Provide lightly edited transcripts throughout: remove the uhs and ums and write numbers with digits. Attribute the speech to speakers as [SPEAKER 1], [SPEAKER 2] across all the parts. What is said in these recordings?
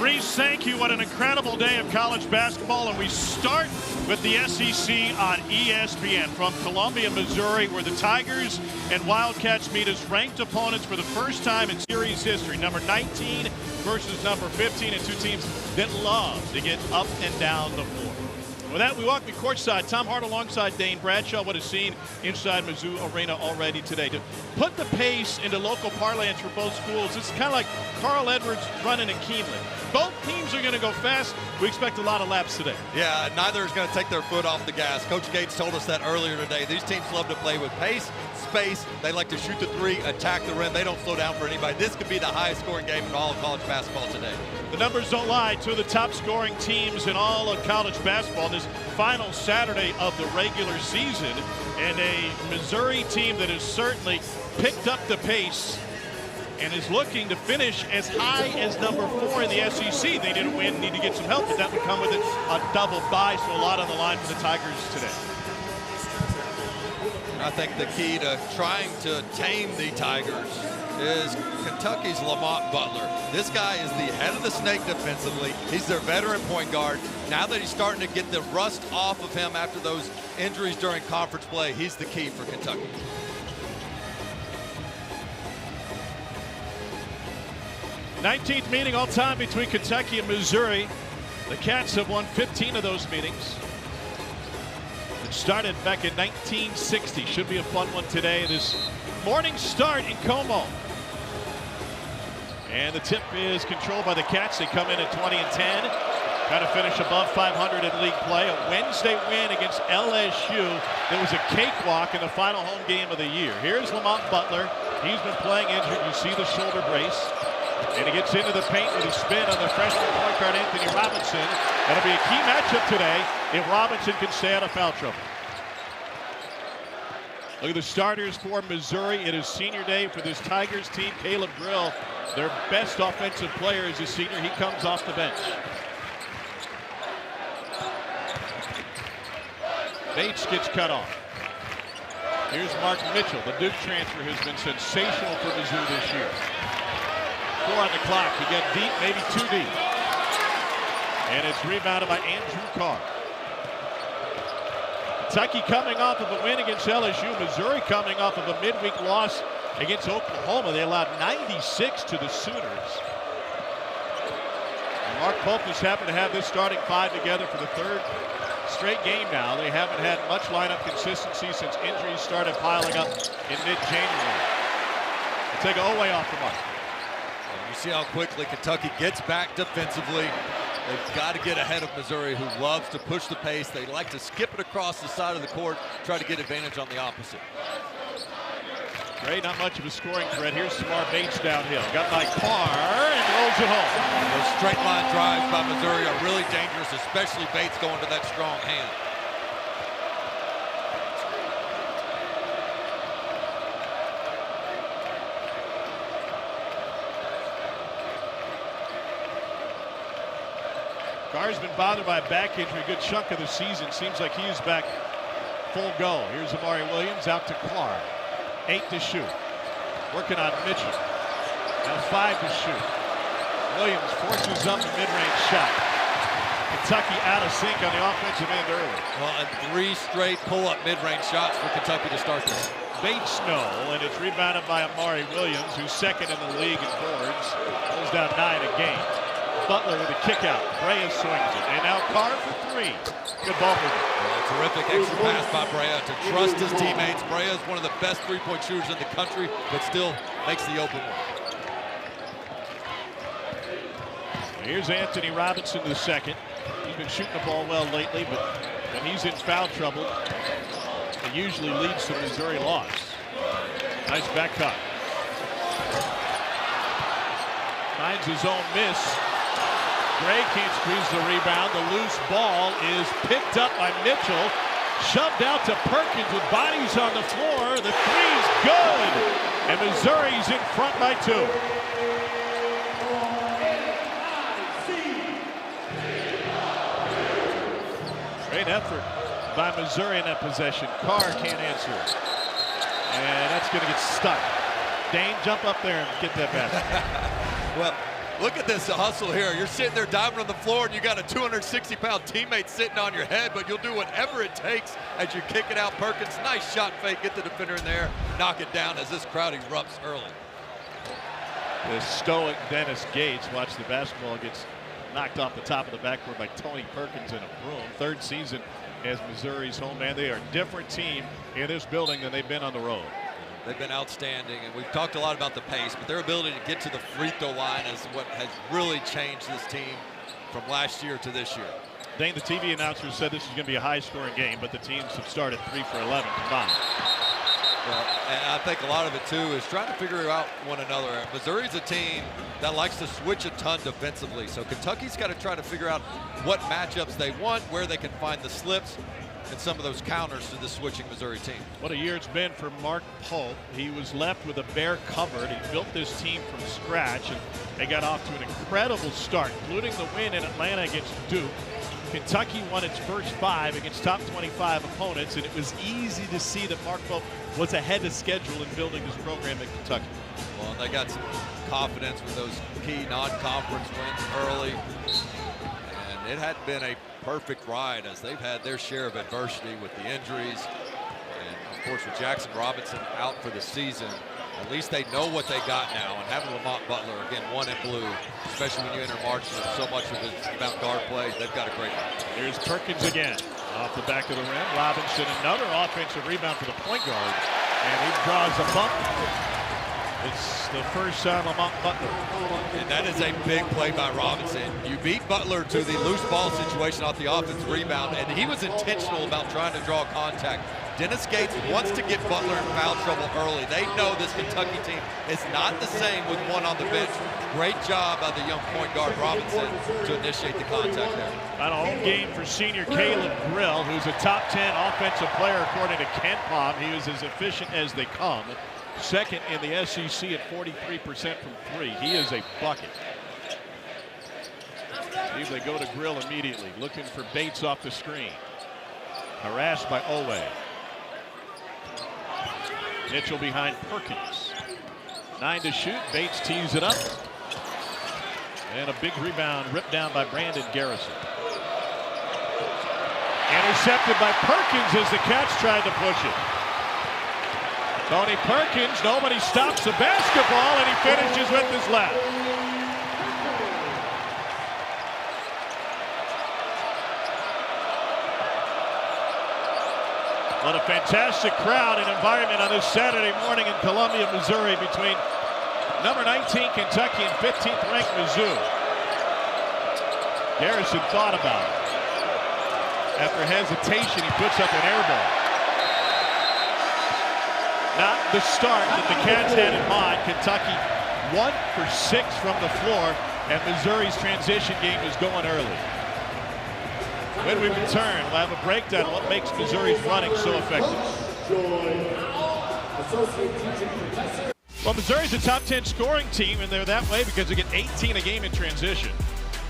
[SPEAKER 1] Reese, thank you. What an incredible day of college basketball. And we start with the SEC on ESPN from Columbia, Missouri, where the Tigers and Wildcats meet as ranked opponents for the first time in series history. Number 19 versus number 15, and two teams that love to get up and down the floor. With that, we walk the courtside. Tom Hart alongside Dane Bradshaw. What is seen inside Mizzou Arena already today. To put the pace into local parlance for both schools, it's kind of like Carl Edwards running in Keeneland. Both teams are going to go fast. We expect a lot of laps today.
[SPEAKER 2] Yeah, neither is going to take their foot off the gas. Coach Gates told us that earlier today. These teams love to play with pace, space. They like to shoot the three, attack the rim. They don't slow down for anybody. This could be the highest scoring game in all of college basketball today.
[SPEAKER 1] The numbers don't lie. Two of the top scoring teams in all of college basketball this final Saturday of the regular season, and a Missouri team that has certainly picked up the pace and is looking to finish as high as number 4 in the SEC. They didn't win, need to get some help, but that would come with it a double bye, so a lot on the line for the Tigers today.
[SPEAKER 2] I think the key to trying to tame the Tigers is Kentucky's Lamont Butler. This guy is the head of the snake defensively. He's their veteran point guard. Now that he's starting to get the rust off of him after those injuries during conference play, he's the key for Kentucky.
[SPEAKER 1] '19th meeting all time between Kentucky and Missouri. The Cats have won 15 of those meetings. It started back in 1960. Should be a fun one today. This morning start in Como. And the tip is controlled by the Cats. They come in at 20 and 10. Trying to finish above 500 in league play. A Wednesday win against LSU. It was a cakewalk in the final home game of the year. Here's Lamont Butler. He's been playing injured. You see the shoulder brace. And he gets into the paint with a spin on the freshman point guard Anthony Robinson. That'll be a key matchup today if Robinson can stay out of foul trouble. Look at the starters for Missouri. It is senior day for this Tigers team. Caleb Grill, their best offensive player, is a senior. He comes off the bench. Bates gets cut off. Here's Mark Mitchell. The Duke transfer has been sensational for Mizzou this year. 4 on the clock. He got deep, maybe too deep. And it's rebounded by Andrew Carr. Kentucky coming off of a win against LSU. Missouri coming off of a midweek loss against Oklahoma. They allowed 96 to the Sooners. And Mark Pope has happened to have this starting 5 together for the 3rd straight game now. They haven't had much lineup consistency since injuries started piling up in mid-January. We'll take Oweh off the mark.
[SPEAKER 2] You see how quickly Kentucky gets back defensively. They've got to get ahead of Missouri, who loves to push the pace. They like to skip it across the side of the court, try to get advantage on the opposite.
[SPEAKER 1] Gray, not much of a scoring threat. Here's Samar Bates downhill. Got by Carr and rolls it home.
[SPEAKER 2] Those straight line drives by Missouri are really dangerous, especially Bates going to that strong hand.
[SPEAKER 1] Carr's been bothered by a back injury a good chunk of the season. Seems like he is back full go. Here's Amari Williams out to Carr. 8 to shoot. Working on Mitchell. Now 5 to shoot. Williams forces up the mid-range shot. Kentucky out of sync on the offensive end early.
[SPEAKER 2] Well, and 3 straight pull-up mid-range shots for Kentucky to start this.
[SPEAKER 1] Bates no, and it's rebounded by Amari Williams, who's 2nd in the league in boards. Pulls down 9 a game. Butler with a kick out. Brea swings it. And now Carr for 3. Good ball movement.
[SPEAKER 2] Terrific extra pass by Brea to trust his teammates. Brea is one of the best three-point shooters in the country, but still makes the open one.
[SPEAKER 1] Here's Anthony Robinson the 2nd. He's been shooting the ball well lately, but when he's in foul trouble, it usually leads to Missouri loss. Nice back cut. Finds his own miss. Gray can't squeeze the rebound. The loose ball is picked up by Mitchell. Shoved out to Perkins with bodies on the floor. The three's good. And Missouri's in front by 2. Great effort by Missouri in that possession. Carr can't answer it. And that's going to get stuck. Dane, jump up there and get that basket.
[SPEAKER 2] Well, Look at this hustle here. You're sitting there diving on the floor and you got a 260-pound teammate sitting on your head, but you'll do whatever it takes as you kick it out. Perkins, nice shot fake, get the defender in there, knock it down as this crowd erupts early.
[SPEAKER 1] The stoic Dennis Gates, watch the basketball, gets knocked off the top of the backboard by Tony Perkins in a broom. Third season as Missouri's home man. They are a different team in this building than they've been on the road.
[SPEAKER 2] They've been outstanding, and we've talked a lot about the pace, but their ability to get to the free throw line is what has really changed this team from last year to this year.
[SPEAKER 1] Dane, the TV announcer said this is going to be a high-scoring game, but the teams have started 3 for 11 combined.
[SPEAKER 2] Well, and I think a lot of it, too, is trying to figure out one another. Missouri's a team that likes to switch a ton defensively, so Kentucky's got to try to figure out what matchups they want, where they can find the slips, and some of those counters to the switching Missouri team.
[SPEAKER 1] What a year it's been for Mark Pope. He was left with a bare cupboard. He built this team from scratch, and they got off to an incredible start, including the win in Atlanta against Duke. Kentucky won its first 5 against top 25 opponents, and it was easy to see that Mark Pope was ahead of schedule in building this program at Kentucky.
[SPEAKER 2] Well, and they got some confidence with those key non-conference wins early, and it had been a perfect ride as they've had their share of adversity with the injuries, and of course with Jackson Robinson out for the season. At least they know what they got now, and having Lamont Butler, again, 1 in blue, especially when you enter March and so much of it's about guard play, they've got a great one.
[SPEAKER 1] Here's Perkins again, off the back of the rim. Robinson, another offensive rebound for the point guard, and he draws a bump. It's the first time Lamont Butler.
[SPEAKER 2] And that is a big play by Robinson. You beat Butler to the loose ball situation off the offensive rebound, and he was intentional about trying to draw contact. Dennis Gates wants to get Butler in foul trouble early. They know this Kentucky team is not the same with one on the bench. Great job by the young point guard Robinson to initiate the contact there.
[SPEAKER 1] On a home game for senior Caleb Grill, who's a top 10 offensive player according to Ken Pom. He was as efficient as they come. Second in the SEC at 43% from 3. He is a bucket. See if they go to Grill immediately, looking for Bates off the screen. Harassed by Oweh. Mitchell behind Perkins. 9 to shoot. Bates tees it up. And a big rebound ripped down by Brandon Garrison. Intercepted by Perkins as the Cats tried to push it. Tony Perkins, nobody stops the basketball, and he finishes with his left. What a fantastic crowd and environment on this Saturday morning in Columbia, Missouri, between number 19 Kentucky and 15th ranked Mizzou. Garrison thought about it. After hesitation, he puts up an air ball. Not the start that the Cats had in mind. Kentucky 1 for 6 from the floor, and Missouri's transition game is going early. When we return, we'll have a breakdown of what makes Missouri's running so effective. Well, Missouri's a top 10 scoring team, and they're that way because they get 18 a game in transition.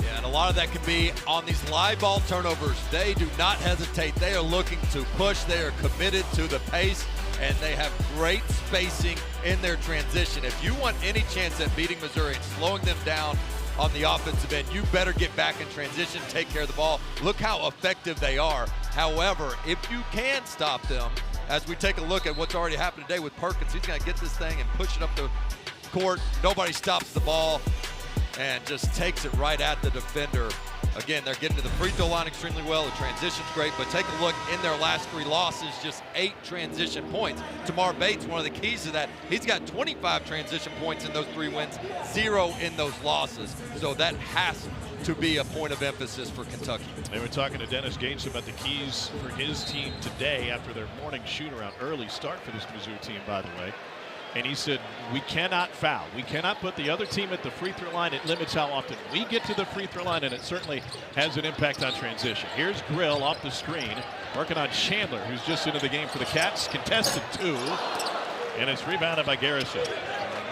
[SPEAKER 2] Yeah, and a lot of that can be on these live ball turnovers. They do not hesitate. They are looking to push. They are committed to the pace, and they have great spacing in their transition. If you want any chance at beating Missouri and slowing them down on the offensive end, you better get back in transition, take care of the ball. Look how effective they are. However, if you can stop them, as we take a look at what's already happened today with Perkins, he's going to get this thing and push it up the court. Nobody stops the ball and just takes it right at the defender. Again, they're getting to the free throw line extremely well. The transition's great, but take a look in their last 3 losses, just 8 transition points. Tamar Bates, one of the keys to that, he's got 25 transition points in those 3 wins, 0 in those losses. So that has to be a point of emphasis for Kentucky.
[SPEAKER 1] They were talking to Dennis Gates about the keys for his team today after their morning shoot-around. Early start for this Mizzou team, by the way. And he said, we cannot foul. We cannot put the other team at the free throw line. It limits how often we get to the free throw line, and it certainly has an impact on transition. Here's Grill off the screen, working on Chandler, who's just into the game for the Cats. Contested 2, and it's rebounded by Garrison.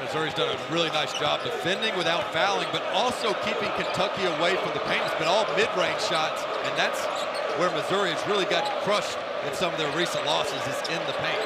[SPEAKER 2] Missouri's done a really nice job defending without fouling, but also keeping Kentucky away from the paint. It's been all mid-range shots, and that's where Missouri has really gotten crushed in some of their recent losses, is in the paint.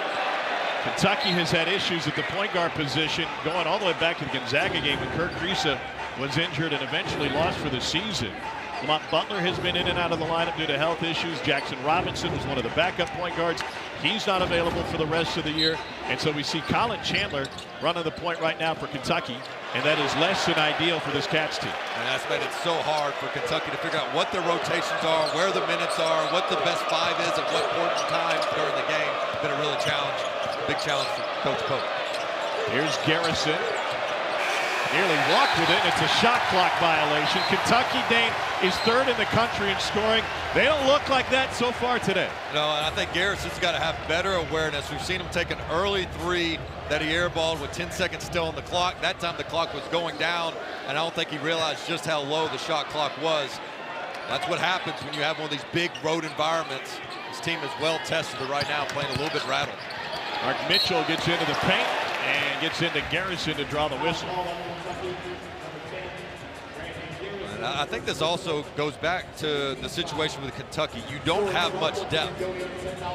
[SPEAKER 1] Kentucky has had issues at the point guard position going all the way back to the Gonzaga game when Kriisa was injured and eventually lost for the season. Lamont Butler has been in and out of the lineup due to health issues. Jackson Robinson was one of the backup point guards. He's not available for the rest of the year. And so we see Colin Chandler running the point right now for Kentucky. And that is less than ideal for this Cats team.
[SPEAKER 2] And that's made it so hard for Kentucky to figure out what their rotations are, where the minutes are, what the best five is at what point in time during the game. Been a really big challenge for Coach Pope.
[SPEAKER 1] Here's Garrison. Nearly walked with it. It's a shot clock violation. Kentucky, Dane, is third in the country in scoring. They don't look like that so far today.
[SPEAKER 2] No, and I think Garrison's got to have better awareness. We've seen him take an early three that he airballed with 10 seconds still on the clock. That time the clock was going down, and I don't think he realized just how low the shot clock was. That's what happens when you have one of these big road environments. This team is well tested right now, playing a little bit rattled.
[SPEAKER 1] Mark Mitchell gets into the paint and gets into Garrison to draw the whistle.
[SPEAKER 2] And I think this also goes back to the situation with Kentucky. You don't have much depth,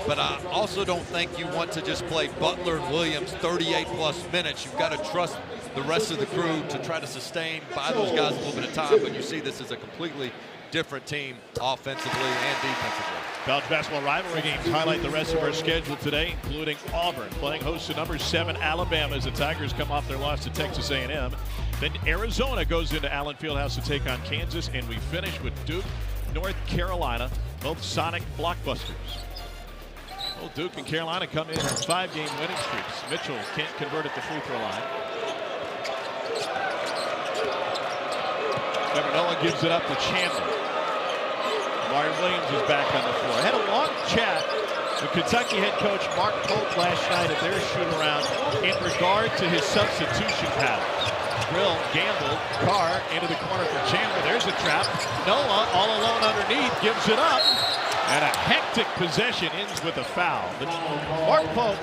[SPEAKER 2] but I also don't think you want to just play Butler and Williams 38+ minutes. You've got to trust the rest of the crew to try to sustain, buy those guys a little bit of time, but you see this is a completely different team offensively and defensively.
[SPEAKER 1] College basketball rivalry games highlight the rest of our schedule today, including Auburn playing host to number 7 Alabama as the Tigers come off their loss to Texas A&M. Then Arizona goes into Allen Fieldhouse to take on Kansas, and we finish with Duke, North Carolina, both Sonic blockbusters. Well, Duke and Carolina come in on 5-game winning streaks. Mitchell can't convert at the free throw line. Noah gives it up to Chandler. Mario Williams is back on the floor. I had a long chat with Kentucky head coach Mark Pope last night at their shoot-around in regard to his substitution patterns. Drill, gamble, Carr into the corner for Chandler. There's a trap. Noah all alone underneath, gives it up. And a hectic possession ends with a foul. But Mark Pope,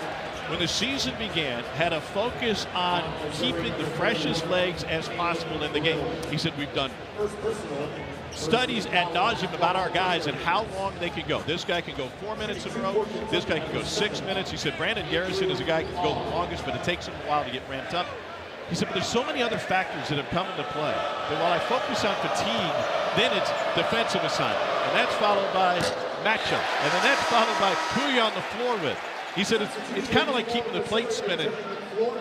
[SPEAKER 1] when the season began, had a focus on keeping the freshest legs as possible in the game. He said, we've done studies ad nauseum about our guys and how long they can go. This guy can go 4 minutes in a row. This guy can go 6 minutes. He said Brandon Garrison is a guy who can go the longest, but it takes him a while to get ramped up. He said, but there's so many other factors that have come into play that while I focus on fatigue, then it's defensive assignment. And that's followed by matchup. And then that's followed by who you're on the floor with. He said it's kind of like keeping the plate spinning,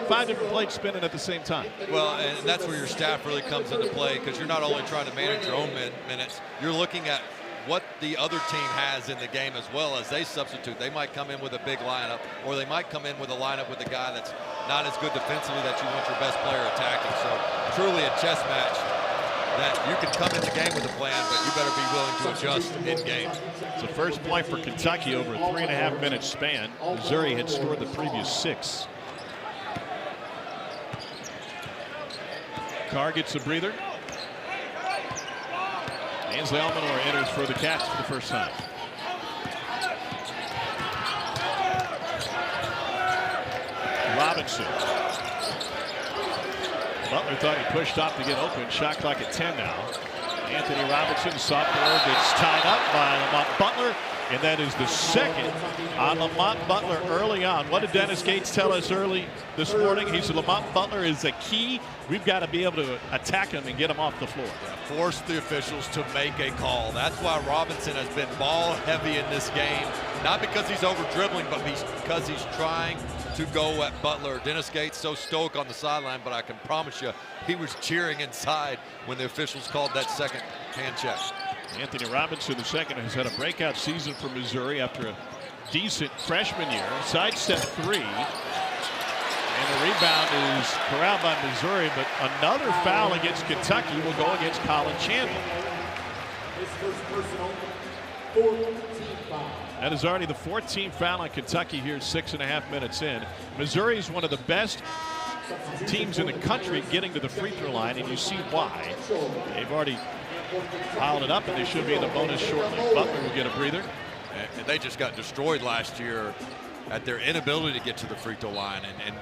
[SPEAKER 1] 5 different plates spinning at the same time.
[SPEAKER 2] Well, and that's where your staff really comes into play, because you're not only trying to manage your own minutes, you're looking at what the other team has in the game as well as they substitute. They might come in with a big lineup, or they might come in with a lineup with a guy that's not as good defensively that you want your best player attacking. So truly a chess match that you can come in the game with a plan, but you better be willing to adjust in game.
[SPEAKER 1] It's the first point for Kentucky over a 3.5-minute span. Missouri had scored the previous 6. Carr gets a breather. Ainsley Almanor enters for the Cats for the first time. Robinson. Butler thought he pushed off to get open. Shot clock at 10 now. Anthony Robinson, sophomore, gets tied up by Lamont Butler. And that is the second on Lamont Butler early on. What did Dennis Gates tell us early this morning? He said Lamont Butler is the key. We've got to be able to attack him and get him off the floor.
[SPEAKER 2] Yeah, force the officials to make a call. That's why Robinson has been ball heavy in this game. Not because he's over dribbling, but because he's trying to go at Butler. Dennis Gates so stoic on the sideline, but I can promise you he was cheering inside when the officials called that second hand check.
[SPEAKER 1] Anthony Robinson II has had a breakout season for Missouri after a decent freshman year. Sidestep 3. And the rebound is corralled by Missouri, but another foul against Kentucky will go against Colin Chandler. That is already the 14th foul on Kentucky here, 6.5 minutes in. Missouri is one of the best teams in the country getting to the free throw line, and you see why. They've already piled it up, and they should be in the bonus shortly. Butler will get a breather.
[SPEAKER 2] And they just got destroyed last year at their inability to get to the free throw line, and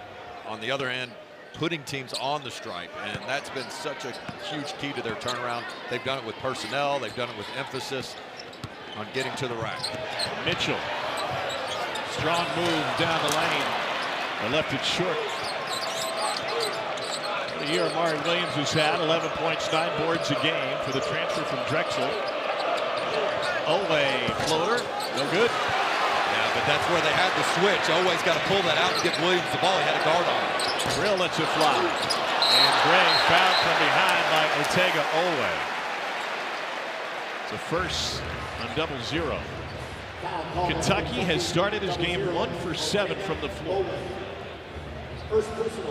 [SPEAKER 2] on the other hand, putting teams on the stripe, and that's been such a huge key to their turnaround. They've done it with personnel, they've done it with emphasis on getting to the rack.
[SPEAKER 1] Mitchell, strong move down the lane. They left it short. the year Amari Williams has had 11 points, 9 boards a game for the transfer from Drexel. Oweh floater, no good.
[SPEAKER 2] Yeah, but that's where they had the switch. Oweh's got to pull that out and give Williams the ball. He had a guard on him.
[SPEAKER 1] Brill lets it fly. And Brea fouled from behind by Oweh. It's a first on 0-0. Kentucky has started his game 1 for 7 from the floor.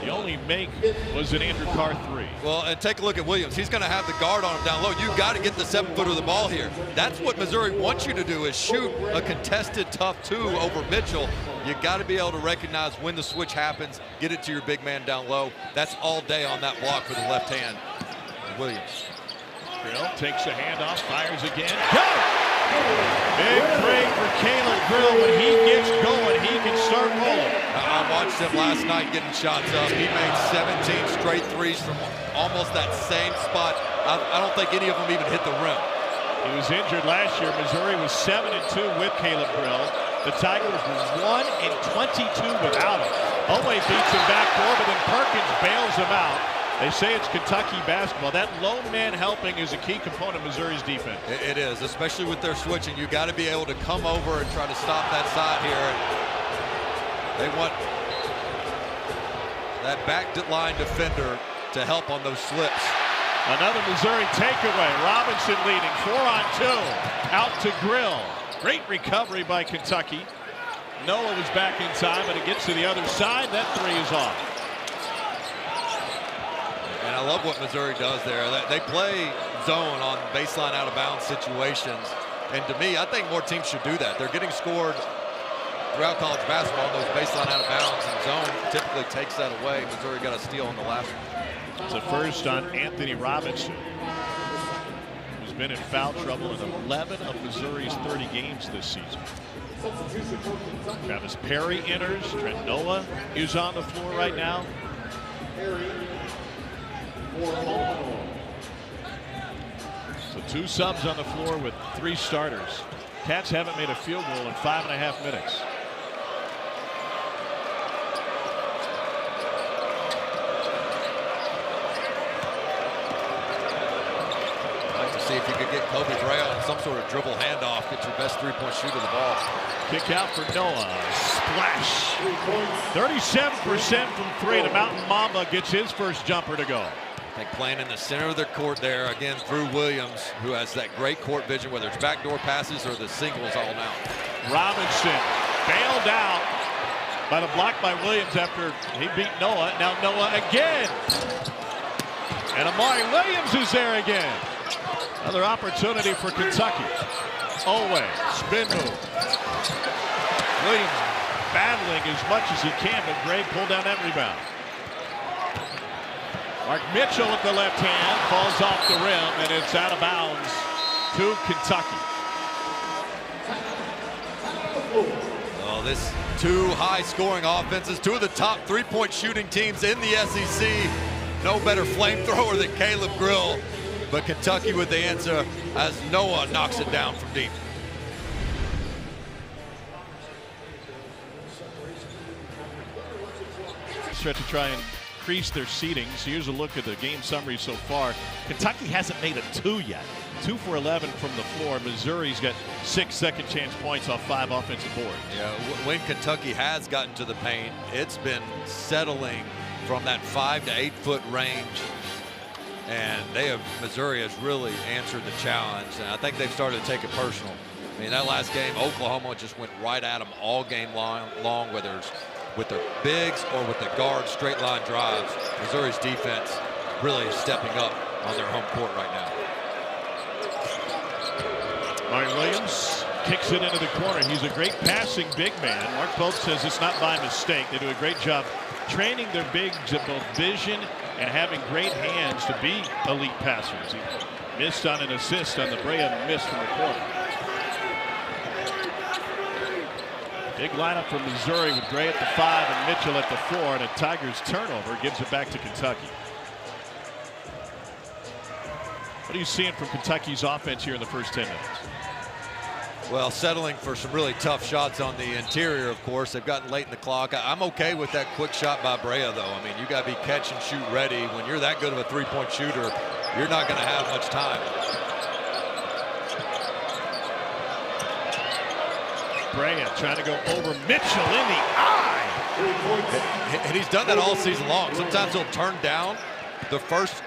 [SPEAKER 1] The only make was an Andrew Carr 3.
[SPEAKER 2] Well, and take a look at Williams. He's going to have the guard on him down low. You've got to get the 7-footer of the ball here. That's what Missouri wants you to do, is shoot a contested tough 2 over Mitchell. You got to be able to recognize when the switch happens, get it to your big man down low. That's all day on that block for the left hand. Williams.
[SPEAKER 1] Brill takes a handoff, fires again. Go! Big break for Caleb Brill. When he gets going, he can start rolling.
[SPEAKER 2] I watched him last night getting shots up. He made 17 straight threes from almost that same spot. I don't think any of them even hit the rim.
[SPEAKER 1] He was injured last year. Missouri was 7-2 with Caleb Brill. The Tigers were 1-22 without him. Oweh beats him backdoor, but then Perkins bails him out. They say it's Kentucky basketball. That lone man helping is a key component of Missouri's defense.
[SPEAKER 2] It is, especially with their switching. You got to be able to come over and try to stop that side here. They want that back line defender to help on those slips.
[SPEAKER 1] Another Missouri takeaway. Robinson leading 4-on-2. Out to Grill. Great recovery by Kentucky. Noah was back in time, but it gets to the other side. That 3 is off.
[SPEAKER 2] And I love what Missouri does there. They play zone on baseline out of bounds situations. And to me, I think more teams should do that. They're getting scored throughout college basketball. Those baseline out of bounds and zone typically takes that away. Missouri got a steal on the last one.
[SPEAKER 1] It's a first on Anthony Robinson, who's been in foul trouble in 11 of Missouri's 30 games this season. Travis Perry enters. Trent Noah is on the floor right now. So 2 subs on the floor with 3 starters. Cats haven't made a field goal in 5.5 minutes.
[SPEAKER 2] I'd like to see if you could get Kobe Brea on some sort of dribble handoff, get your best 3-point shooter the ball.
[SPEAKER 1] Kick out for Noah. Splash. 37% from 3. The Mountain Mamba gets his first jumper to go.
[SPEAKER 2] I think playing in the center of their court there, again, through Williams, who has that great court vision, whether it's backdoor passes or the singles all now.
[SPEAKER 1] Robinson bailed out by the block by Williams after he beat Noah. Now Noah again. And Amari Williams is there again. Another opportunity for Kentucky. Oweh, spin move. Williams battling as much as he can, but Brea pulled down that rebound. Mark Mitchell with the left hand falls off the rim, and it's out of bounds to Kentucky.
[SPEAKER 2] Oh, this 2 high-scoring offenses, 2 of the top 3-point shooting teams in the SEC. No better flamethrower than Caleb Grill, but Kentucky with the answer as Noah knocks it down from deep.
[SPEAKER 1] Stretch to try and increase their seedings. Here's a look at the game summary so far. Kentucky hasn't made a 2 yet. 2 for 11 from the floor. Missouri's got 6 second chance points off 5 offensive boards.
[SPEAKER 2] Yeah, when Kentucky has gotten to the paint, it's been settling from that 5 to 8 foot range. And Missouri has really answered the challenge. And I think they've started to take it personal. I mean, that last game, Oklahoma just went right at them all game long, whether it's with their bigs or with the guard straight line drives. Missouri's defense really is stepping up on their home court right now.
[SPEAKER 1] Mark Williams kicks it into the corner. He's a great passing big man. Mark Pope says it's not by mistake. They do a great job training their bigs at both vision and having great hands to be elite passers. He missed on an assist on the Brea miss from the corner. Big lineup from Missouri with Brea at the 5 and Mitchell at the 4, and a Tigers turnover gives it back to Kentucky. What are you seeing from Kentucky's offense here in the first 10 minutes?
[SPEAKER 2] Well, settling for some really tough shots on the interior, of course. They've gotten late in the clock. I'm okay with that quick shot by Brea, though. I mean, you got to be catch and shoot ready. When you're that good of a three-point shooter, you're not going to have much time.
[SPEAKER 1] Brea trying to go over Mitchell in the eye.
[SPEAKER 2] And he's done that all season long. Sometimes he'll turn down the first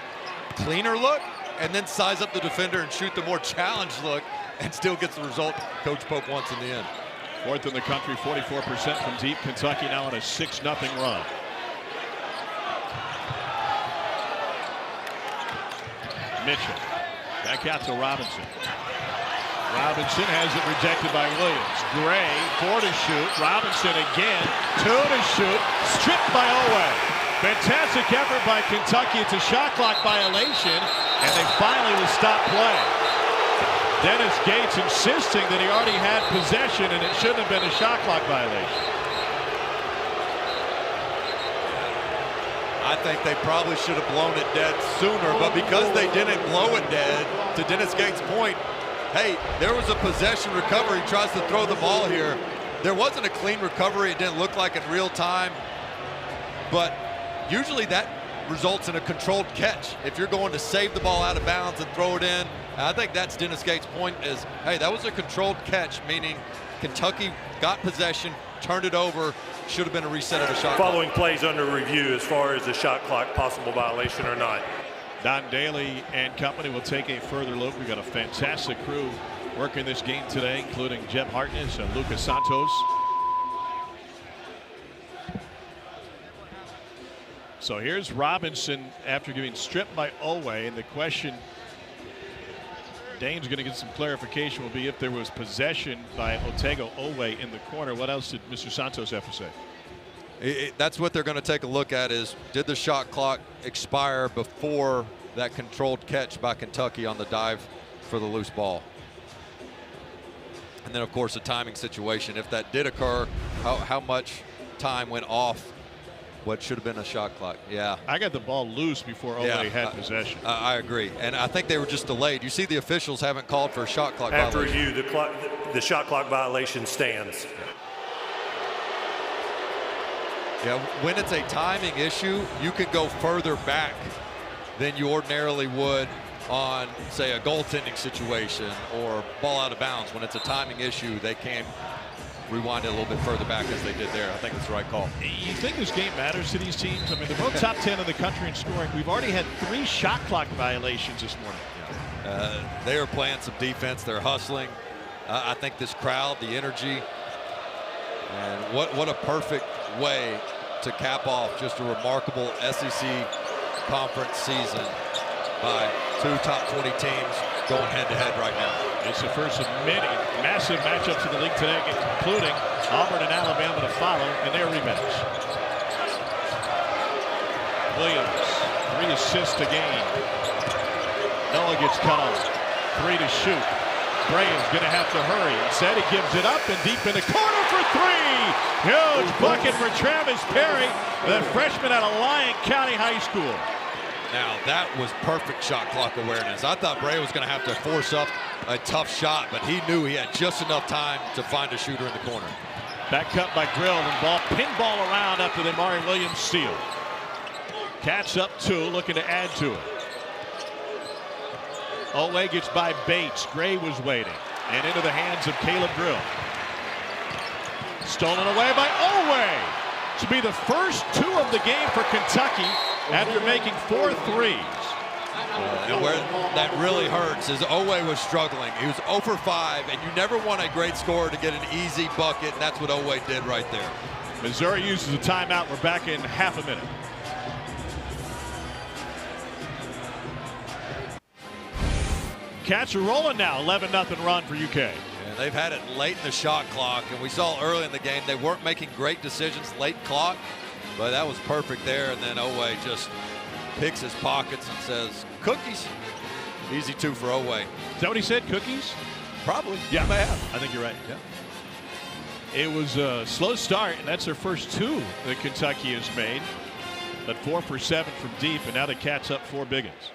[SPEAKER 2] cleaner look and then size up the defender and shoot the more challenged look and still gets the result Coach Pope wants in the end.
[SPEAKER 1] Fourth in the country, 44% from deep. Kentucky now on a 6-0 run. Mitchell back out to Robinson. Robinson has it rejected by Williams. Gray, 4 to shoot. Robinson again, 2 to shoot. Stripped by Oweh. Fantastic effort by Kentucky. It's a shot clock violation, and they finally will stop play. Dennis Gates insisting that he already had possession, and it shouldn't have been a shot clock violation.
[SPEAKER 2] I think they probably should have blown it dead sooner, but because they didn't blow it dead, to Dennis Gates' point, hey, there was a possession recovery. He tries to throw the ball here. There wasn't a clean recovery. It didn't look like in real time. But usually that results in a controlled catch. If you're going to save the ball out of bounds and throw it in, I think that's Dennis Gates' point is, hey, that was a controlled catch, meaning Kentucky got possession, turned it over, should have been a reset of the shot
[SPEAKER 3] Following
[SPEAKER 2] clock.
[SPEAKER 3] plays under review as far as the shot clock possible violation or not.
[SPEAKER 1] Don Daly and company will take a further look. We've got a fantastic crew working this game today, including Jeb Hartness and Lucas Santos. So here's Robinson after getting stripped by Oweh, and the question Dane's going to get some clarification will be if there was possession by Otego Oweh in the corner. What else did Mr. Santos have to say?
[SPEAKER 2] That's what they're going to take a look at is, did the shot clock expire before that controlled catch by Kentucky on the dive for the loose ball? And then, of course, a timing situation. If that did occur, how much time went off what should have been a shot clock? Yeah.
[SPEAKER 1] I got the ball loose before Oweh had possession.
[SPEAKER 2] I agree. And I think they were just delayed. You see the officials haven't called for a shot clock
[SPEAKER 3] After
[SPEAKER 2] violation.
[SPEAKER 3] review, the shot clock violation stands.
[SPEAKER 2] Yeah, when it's a timing issue, you can go further back than you ordinarily would on, say, a goaltending situation or ball out of bounds. When it's a timing issue, they can rewind it a little bit further back as they did there. I think it's the right call.
[SPEAKER 1] You think this game matters to these teams? I mean, they're both top 10 in the country in scoring. We've already had 3 shot clock violations this morning.
[SPEAKER 2] They are playing some defense. They're hustling. I think this crowd, the energy, and what a perfect way to cap off just a remarkable SEC conference season by 2 top 20 teams going head-to-head right now.
[SPEAKER 1] It's the first of many massive matchups in the league today, including Auburn and Alabama to follow in their rematch. Williams, 3 assists a game. Noah gets cut off. 3 to shoot. Brea's going to have to hurry. Instead, he gives it up and deep in the corner for 3. Huge bucket for Travis Perry, the freshman out of Lyon County High School.
[SPEAKER 2] Now, that was perfect shot clock awareness. I thought Brea was going to have to force up a tough shot, but he knew he had just enough time to find a shooter in the corner.
[SPEAKER 1] Back cut by Grill and ball pinball around after the Mari Williams steal. Cats up 2, looking to add to it. Oweh gets by Bates. Gray was waiting. And into the hands of Caleb Grill. Stolen away by Oweh. To be the first 2 of the game for Kentucky after making 4 threes.
[SPEAKER 2] And where that really hurts is Oweh was struggling. He was 0 for 5, and you never want a great scorer to get an easy bucket, and that's what Oweh did right there.
[SPEAKER 1] Missouri uses a timeout. We're back in half a minute. Cats are rolling now. 11-0 run for UK.
[SPEAKER 2] And they've had it late in the shot clock, and we saw early in the game they weren't making great decisions late clock, but that was perfect there. And then Oweh just picks his pockets and says, cookies. Easy 2 for Oweh.
[SPEAKER 1] Is that what he said, cookies?
[SPEAKER 2] Probably.
[SPEAKER 1] Yeah, I think you're right. Yeah. It was a slow start, and that's their first 2 that Kentucky has made. But 4 for 7 from deep, and now the Cats up 4 big ones.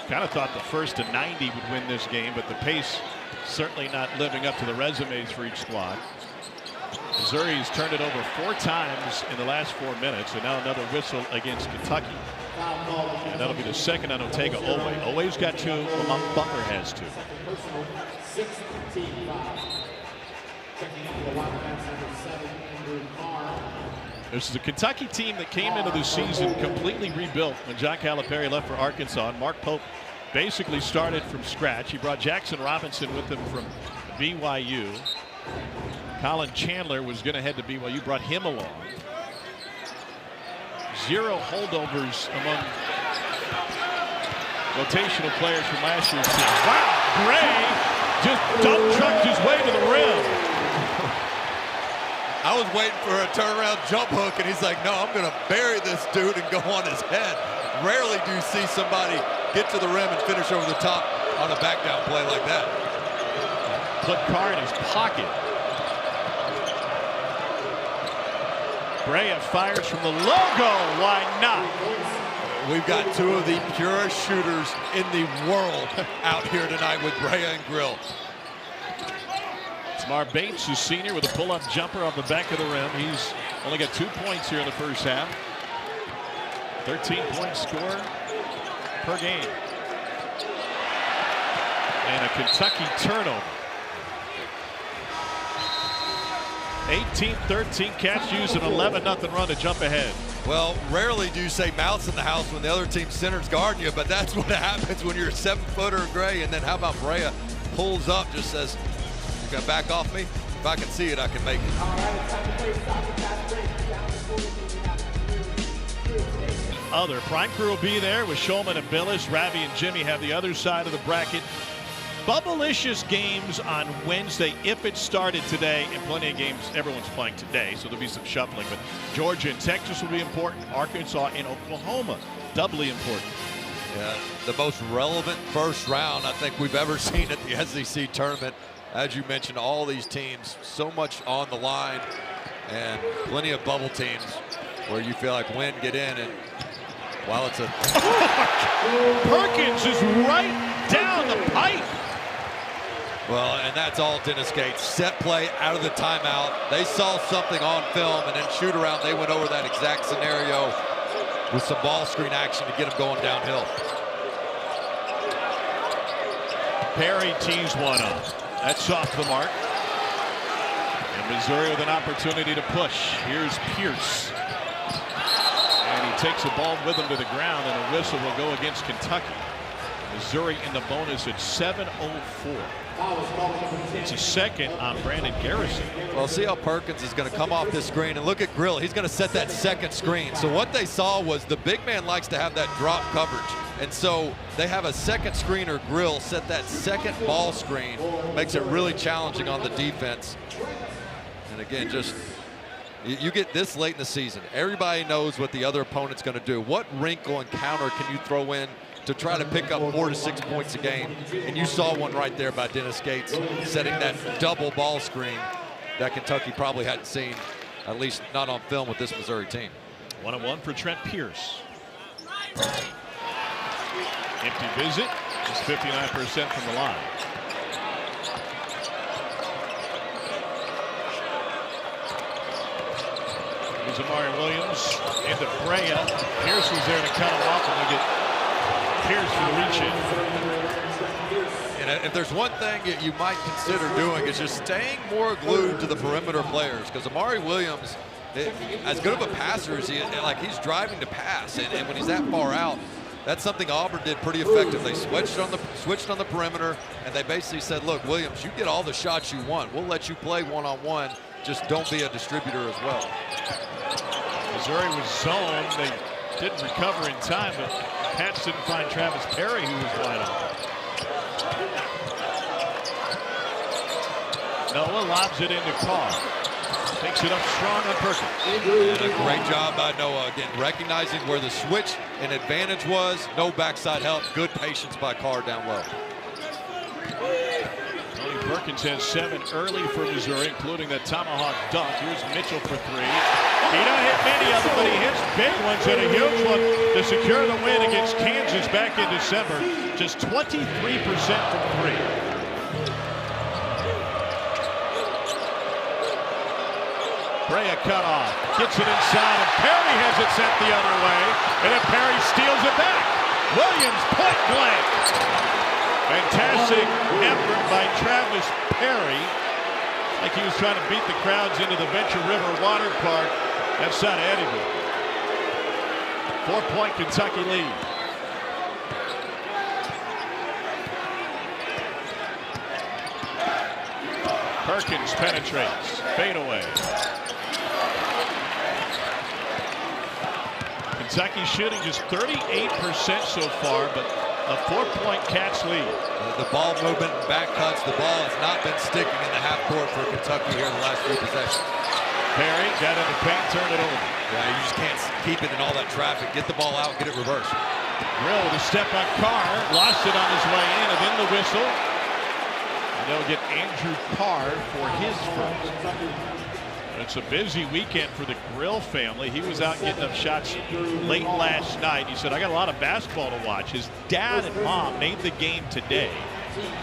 [SPEAKER 1] Kind of thought the first to 90 would win this game, but the pace certainly not living up to the resumes for each squad. Missouri's turned it over 4 times in the last 4 minutes, and now another whistle against Kentucky. And that'll be the second on Otega Oweh. Oweh's got 2, Butler has 2. This is a Kentucky team that came into the season completely rebuilt when John Calipari left for Arkansas. And Mark Pope basically started from scratch. He brought Jackson Robinson with him from BYU. Colin Chandler was going to head to BYU, brought him along. 0 holdovers among rotational players from last year's team. Wow, Brea just dump trucked his way to the rim.
[SPEAKER 2] I was waiting for a turnaround jump hook, and he's like, no, I'm going to bury this dude and go on his head. Rarely do you see somebody get to the rim and finish over the top on a back down play like that.
[SPEAKER 1] Put Carr in his pocket. Brea fires from the logo. Why not?
[SPEAKER 2] We've got 2 of the purest shooters in the world out here tonight with Brea and Grill.
[SPEAKER 1] Mar Bates, who's senior, with a pull-up jumper off the back of the rim. He's only got 2 points here in the first half. 13-point score per game. And a Kentucky turnover. 18-13 catch use, an 11-0 run to jump ahead.
[SPEAKER 2] Well, rarely do you say mouse in the house when the other team's center's guarding you, but that's what happens when you're a 7-footer Gray. And then how about Brea pulls up, just says, "You gonna back off me? If I can see it, I can make it."
[SPEAKER 1] Other Prime Crew will be there with Shulman and Billis. Ravi and Jimmy have the other side of the bracket. Bubblicious games on Wednesday if it started today, and plenty of games everyone's playing today, so there'll be some shuffling. But Georgia and Texas will be important. Arkansas and Oklahoma doubly important.
[SPEAKER 2] Yeah, the most relevant first round I think we've ever seen at the SEC tournament. As you mentioned, all these teams, so much on the line, and plenty of bubble teams where you feel like win, get in, and while it's a
[SPEAKER 1] Perkins is right down the pipe.
[SPEAKER 2] Well, and that's all Dennis Gates. Set play out of the timeout. They saw something on film, and then shoot around. They went over that exact scenario with some ball screen action to get them going downhill.
[SPEAKER 1] Perry tees one up. That's off the mark. And Missouri with an opportunity to push. Here's Pierce. And he takes the ball with him to the ground, and a whistle will go against Kentucky. Missouri in the bonus at 7:04. It's a second on Brandon Garrison.
[SPEAKER 2] Well, see how Perkins is going to come off this screen, and look at Grill. He's going to set that second screen. So what they saw was the big man likes to have that drop coverage. And so they have a second screener, Grill, set that second ball screen. Makes it really challenging on the defense. And again, just you get this late in the season. Everybody knows what the other opponent's going to do. What wrinkle and counter can you throw in to try to pick up 4 to 6 points a game? And you saw one right there by Dennis Gates, setting that double ball screen that Kentucky probably hadn't seen, at least not on film with this Missouri team.
[SPEAKER 1] 1-on-1 for Trent Pierce. Empty visit. He's 59% from the line. Here's Amari Williams into Brea. Pierce was there to cut him off, and they get Pierce for the reach in.
[SPEAKER 2] And if there's one thing you might consider doing, is just staying more glued to the perimeter players, because Amari Williams, as good of a passer as he is, like he's driving to pass, and when he's that far out, that's something Auburn did pretty effectively. Switched on the perimeter, and they basically said, look, Williams, you get all the shots you want. We'll let you play one-on-one. Just don't be a distributor as well.
[SPEAKER 1] Missouri was zoned. They didn't recover in time, but Pats didn't find Travis Perry, who was wide open. Noah lobs it into Carr. Takes it up strong on Perkins.
[SPEAKER 2] And a great job by Noah, again, recognizing where the switch and advantage was. No backside help. Good patience by Carr down low.
[SPEAKER 1] Tony Perkins has 7 early for Missouri, including that tomahawk dunk. Here's Mitchell for 3. He don't hit many of them, but he hits big ones and a huge one to secure the win against Kansas back in December. Just 23% from 3. Brea cut off, gets it inside, and Perry has it sent the other way, and then Perry steals it back. Williams point blank. Fantastic effort by Travis Perry. Like he was trying to beat the crowds into the Venture River Water Park outside of Edinburgh. 4-point Kentucky lead. Perkins penetrates, fade away. Kentucky shooting just 38% so far, but a 4-point catch lead.
[SPEAKER 2] The ball movement and back cuts, the ball has not been sticking in the half court for Kentucky here in the last few possessions.
[SPEAKER 1] Perry got in the paint, turned it over.
[SPEAKER 2] Yeah, you just can't keep it in all that traffic. Get the ball out, get it reversed.
[SPEAKER 1] Grill with a step on Carr, lost it on his way in, and then the whistle. And they'll get Andrew Carr for his first. It's a busy weekend for the Grill family. He was out getting up shots late last night. He said, I got a lot of basketball to watch. His dad and mom made the game today.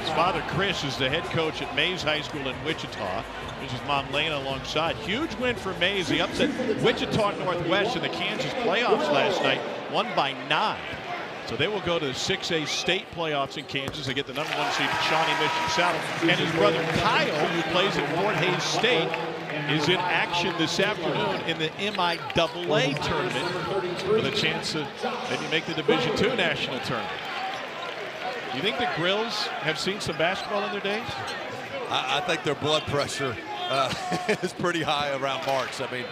[SPEAKER 1] His father, Chris, is the head coach at Mays High School in Wichita. There's his mom, Lena, alongside. Huge win for Mays. He upset Wichita Northwest in the Kansas playoffs last night, won by 9. So they will go to the 6A state playoffs in Kansas. They get the #1 seed, Shawnee Mission South. And his brother Kyle, who plays at Fort Hays State, is in action this afternoon in the MIAA tournament with a chance to maybe make the Division II national tournament. Do you think the Grills have seen some basketball in their days?
[SPEAKER 2] I think their blood pressure is pretty high around March. I mean,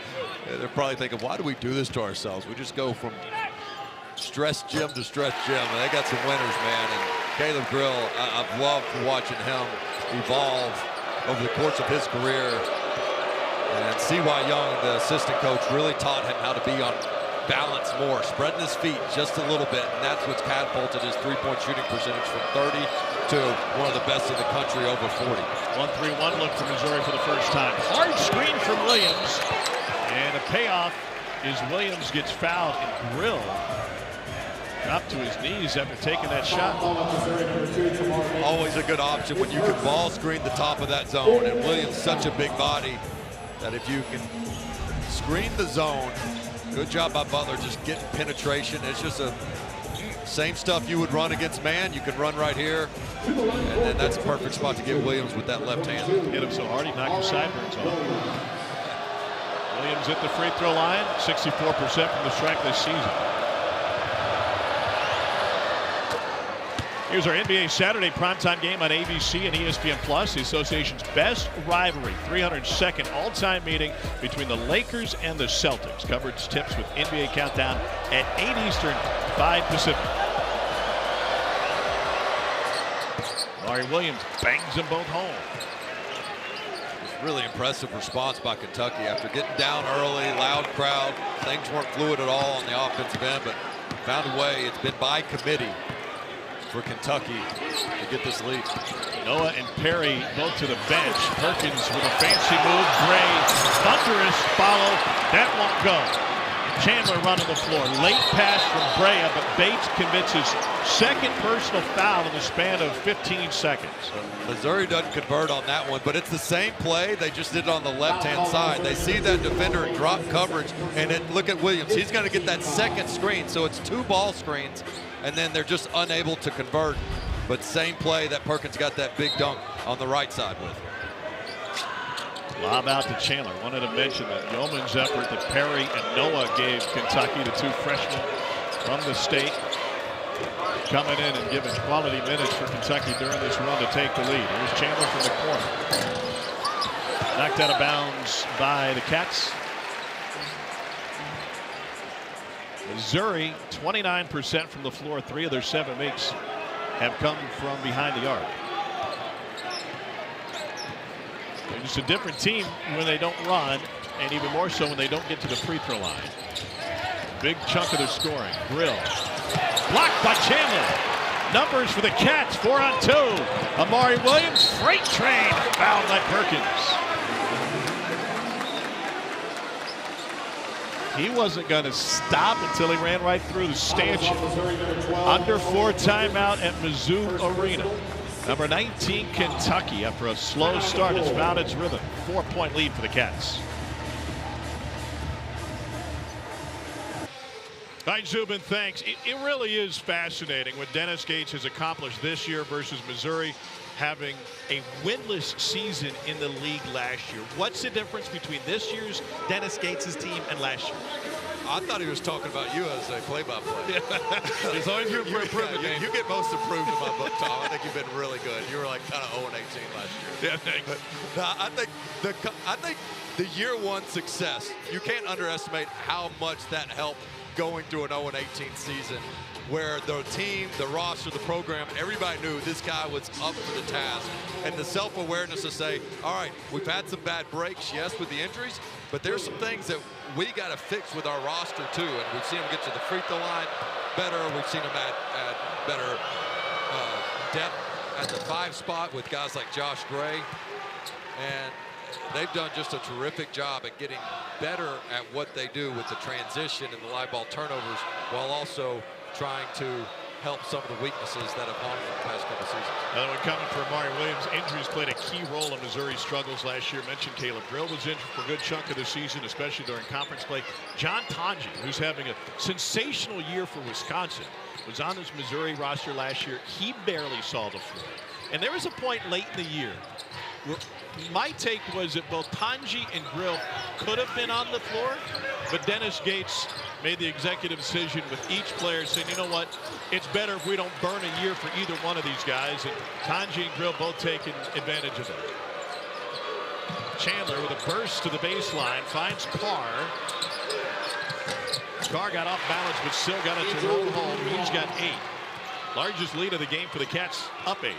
[SPEAKER 2] they're probably thinking, why do we do this to ourselves? We just go from stress gym to stress gym, and they got some winners, man. And Caleb Grill, I've loved watching him evolve over the course of his career. And C.Y. Young, the assistant coach, really taught him how to be on balance more, spreading his feet just a little bit, and that's what's catapulted his three-point shooting percentage from 30 to one of the best in the country, over 40.
[SPEAKER 1] 1-3-1 look for Missouri for the first time. Hard screen from Williams, and the payoff is Williams gets fouled and Grill up to his knees after taking that shot.
[SPEAKER 2] Always a good option when you can ball screen the top of that zone, and Williams such a big body that if you can screen the zone, good job by Butler just getting penetration. It's just a same stuff you would run against man, you can run right here, and then that's a perfect spot to get Williams with that left hand.
[SPEAKER 1] Hit him so hard he knocked his sideburns off. Williams at the free throw line, 64% from the stripe this season. Here's our NBA Saturday primetime game on ABC and ESPN+. The association's best rivalry, 302nd all-time meeting between the Lakers and the Celtics. Coverage tips with NBA Countdown at 8 Eastern, 5 Pacific. Larry Williams bangs them both home.
[SPEAKER 2] Really impressive response by Kentucky after getting down early, loud crowd. Things weren't fluid at all on the offensive end, but found a way. It's been by committee for Kentucky to get this lead.
[SPEAKER 1] Noah and Perry both to the bench. Perkins with a fancy move. Gray, thunderous follow. That won't go. Chandler running the floor. Late pass from Brea, but Bates commits his second personal foul in the span of 15 seconds.
[SPEAKER 2] Missouri doesn't convert on that one, but it's the same play. They just did it on the left-hand side. They see that defender and drop coverage, and then look at Williams. He's going to get that second screen, so it's 2 ball screens, and then they're just unable to convert. But same play that Perkins got that big dunk on the right side with.
[SPEAKER 1] Lob out to Chandler. Wanted to mention that yeoman's effort that Perry and Noah gave Kentucky, the 2 freshmen from the state, coming in and giving quality minutes for Kentucky during this run to take the lead. Here's Chandler from the corner. Knocked out of bounds by the Cats. Missouri, 29% from the floor. 3 of their 7 makes have come from behind the arc. They're just a different team when they don't run, and even more so when they don't get to the free throw line. Big chunk of their scoring. Grill blocked by Chandler. Numbers for the Cats, 4-on-2. Amari Williams, freight train, fouled by Perkins. He wasn't going to stop until he ran right through the stanchion. Under 4 timeout at Mizzou Arena. Number 19, Kentucky, after a slow start, has found its rhythm. 4-point lead for the Cats. All right, Zubin, thanks. It really is fascinating what Dennis Gates has accomplished this year versus Missouri having a winless season in the league last year. What's the difference between this year's Dennis Gates' team and last year?
[SPEAKER 2] I thought he was talking about you as a play-by-play.
[SPEAKER 1] There's always room for improvement.
[SPEAKER 2] You get most improved in my book, Tom. I think you've been really good. You were like kind of 0-18 last year.
[SPEAKER 1] Yeah, thanks.
[SPEAKER 2] I think the year one success, you can't underestimate how much that helped going through an 0-18 season, where the team, the roster, the program, everybody knew this guy was up for the task. And the self-awareness to say, all right, we've had some bad breaks, yes, with the injuries, but there's some things that we got to fix with our roster too. And we've seen them get to the free throw line better. We've seen them add better depth at the 5 spot with guys like Josh Gray. And they've done just a terrific job at getting better at what they do with the transition and the live ball turnovers, while also trying to help some of the weaknesses that have haunted them the past couple seasons.
[SPEAKER 1] Another one coming for Amari Williams. Injuries played a key role in Missouri's struggles last year. Mentioned Caleb Grill was injured for a good chunk of the season, especially during conference play. John Tonji, who's having a sensational year for Wisconsin, was on this Missouri roster last year. He barely saw the floor. And there was a point late in the year where my take was that both Tonji and Grill could have been on the floor, but Dennis Gates made the executive decision with each player saying, you know what, it's better if we don't burn a year for either one of these guys, and Tonji and Grill both taking advantage of that. Chandler with a burst to the baseline, finds Carr. Carr got off balance, but still got it to roll home. He's got 8. Largest lead of the game for the Cats, up 8.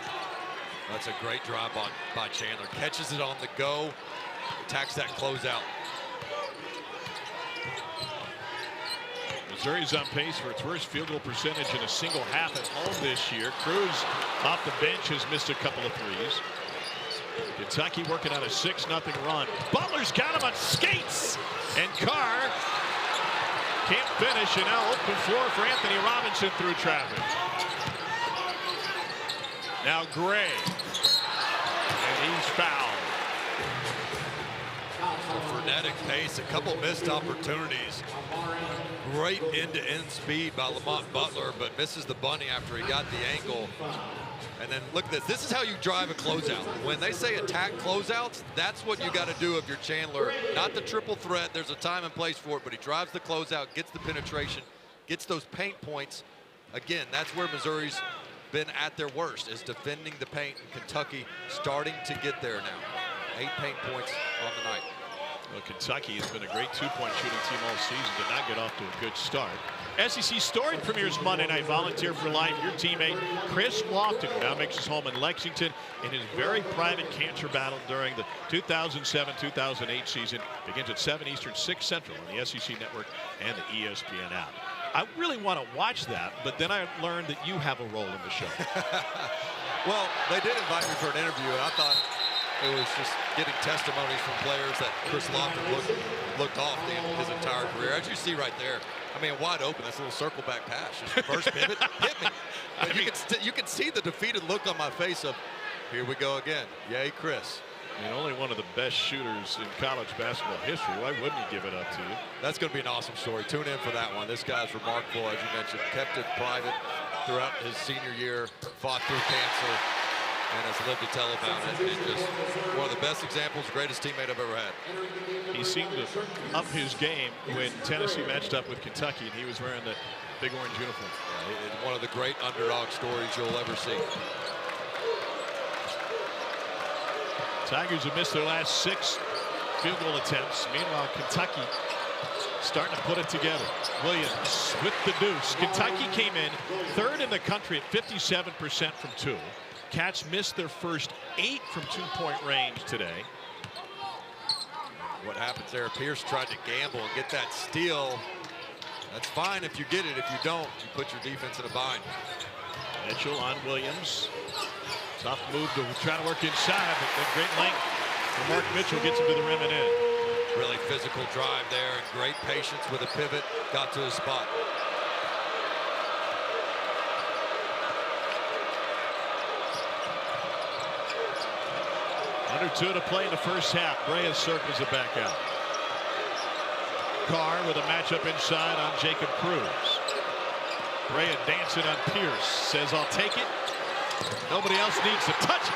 [SPEAKER 2] That's a great drive by Chandler. Catches it on the go, attacks that closeout.
[SPEAKER 1] Missouri's on pace for its worst field goal percentage in a single half at home this year. Cruz off the bench has missed a couple of threes. Kentucky working on a 6-0 run. Butler's got him on skates, and Carr can't finish, and now open floor for Anthony Robinson through traffic. Now Gray, and he's fouled.
[SPEAKER 2] Frenetic pace, a couple missed opportunities. Great end-to-end speed by Lamont Butler, but misses the bunny after he got the angle. And then look at this. This is how you drive a closeout. When they say attack closeouts, that's what you got to do if you're Chandler. Not the triple threat. There's a time and place for it, but he drives the closeout, gets the penetration, gets those paint points. Again, that's where Missouri's been at their worst, is defending the paint. And Kentucky starting to get there now. 8 paint points on the night.
[SPEAKER 1] Well, Kentucky has been a great 2-point shooting team all season, did not get off to a good start. SEC Story premieres Monday night. Volunteer for life. Your teammate, Chris Lofton, who now makes his home in Lexington in his very private cancer battle during the 2007-2008 season. Begins at 7 Eastern, 6 Central on the SEC Network and the ESPN app. I really want to watch that, but then I learned that you have a role in the show.
[SPEAKER 2] Well, they did invite me for an interview, and I thought it was just getting testimonies from players that Chris Lofton looked off his entire career. As you see right there, I mean, wide open, this little circle back pass. Just the first pivot, hit me. But you can see the defeated look on my face of, here we go again. Yay, Chris.
[SPEAKER 1] I mean, only one of the best shooters in college basketball history. Why wouldn't he give it up to you?
[SPEAKER 2] That's going to be an awesome story. Tune in for that one. This guy's remarkable, as you mentioned. Kept it private throughout his senior year, fought through cancer, and has lived to tell about it. And just one of the best examples, greatest teammate I've ever had.
[SPEAKER 1] He seemed to up his game when Tennessee matched up with Kentucky, and he was wearing the big orange uniform.
[SPEAKER 2] Yeah, it's one of the great underdog stories you'll ever see.
[SPEAKER 1] Tigers have missed their last 6 field goal attempts. Meanwhile, Kentucky starting to put it together. Williams with the deuce. Kentucky came in 3rd in the country at 57% from 2. Cats missed their first 8 from 2-point range today.
[SPEAKER 2] What happens there? Pierce tried to gamble and get that steal. That's fine if you get it. If you don't, you put your defense in a bind.
[SPEAKER 1] Mitchell on Williams. Tough move to try to work inside, but the great length for Mark Mitchell gets him to the rim and in.
[SPEAKER 2] Really physical drive there and great patience with a pivot. Got to his spot.
[SPEAKER 1] Under 2 to play in the first half. Brea circles it back out. Carr with a matchup inside on Jacob Cruz. Brea dancing on Pierce. Says, I'll take it. Nobody else needs to touch it.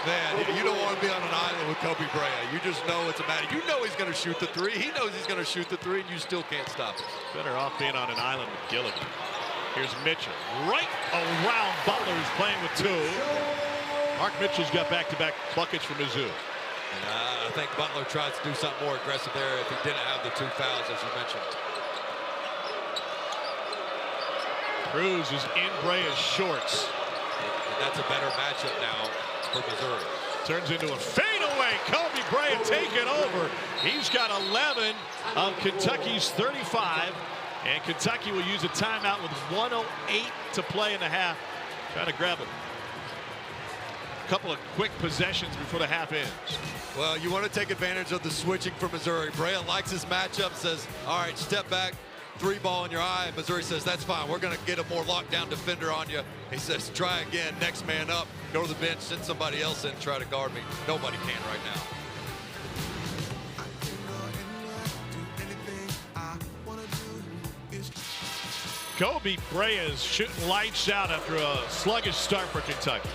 [SPEAKER 2] Man, you don't want to be on an island with Kobe Brea. You just know it's a matter. You know he's going to shoot the three. He knows he's going to shoot the three, and you still can't stop it.
[SPEAKER 1] Better off being on an island with Gilligan. Here's Mitchell. Right around Butler, who's playing with 2. Mark Mitchell's got back-to-back buckets for Mizzou.
[SPEAKER 2] I think Butler tries to do something more aggressive there if he didn't have the 2 fouls, as you mentioned.
[SPEAKER 1] Cruz is in Brea's shorts.
[SPEAKER 2] And that's a better matchup now for Missouri.
[SPEAKER 1] Turns into a fadeaway. Kobe Brea taking over. He's got 11 of Kentucky's 35. And Kentucky will use a timeout with 1:08 to play in the half. Trying to grab it. A couple of quick possessions before the half ends.
[SPEAKER 2] Well, you want to take advantage of the switching for Missouri. Brea likes his matchup, says, all right, step back, 3 ball in your eye. And Missouri says, that's fine. We're going to get a more lockdown defender on you. He says, try again, next man up, go to the bench, send somebody else in, try to guard me. Nobody can right now.
[SPEAKER 1] Kobe Brea is shooting lights out after a sluggish start for Kentucky.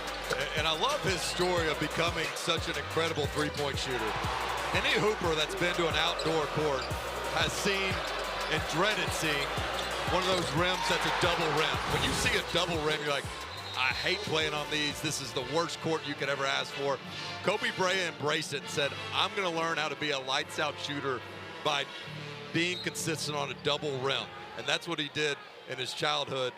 [SPEAKER 2] And I love his story of becoming such an incredible three-point shooter. Any hooper that's been to an outdoor court has seen and dreaded seeing one of those rims that's a double rim. When you see a double rim, you're like, I hate playing on these. This is the worst court you could ever ask for. Kobe Brea embraced it and said, I'm going to learn how to be a lights-out shooter by being consistent on a double rim. And that's what he did in his childhood.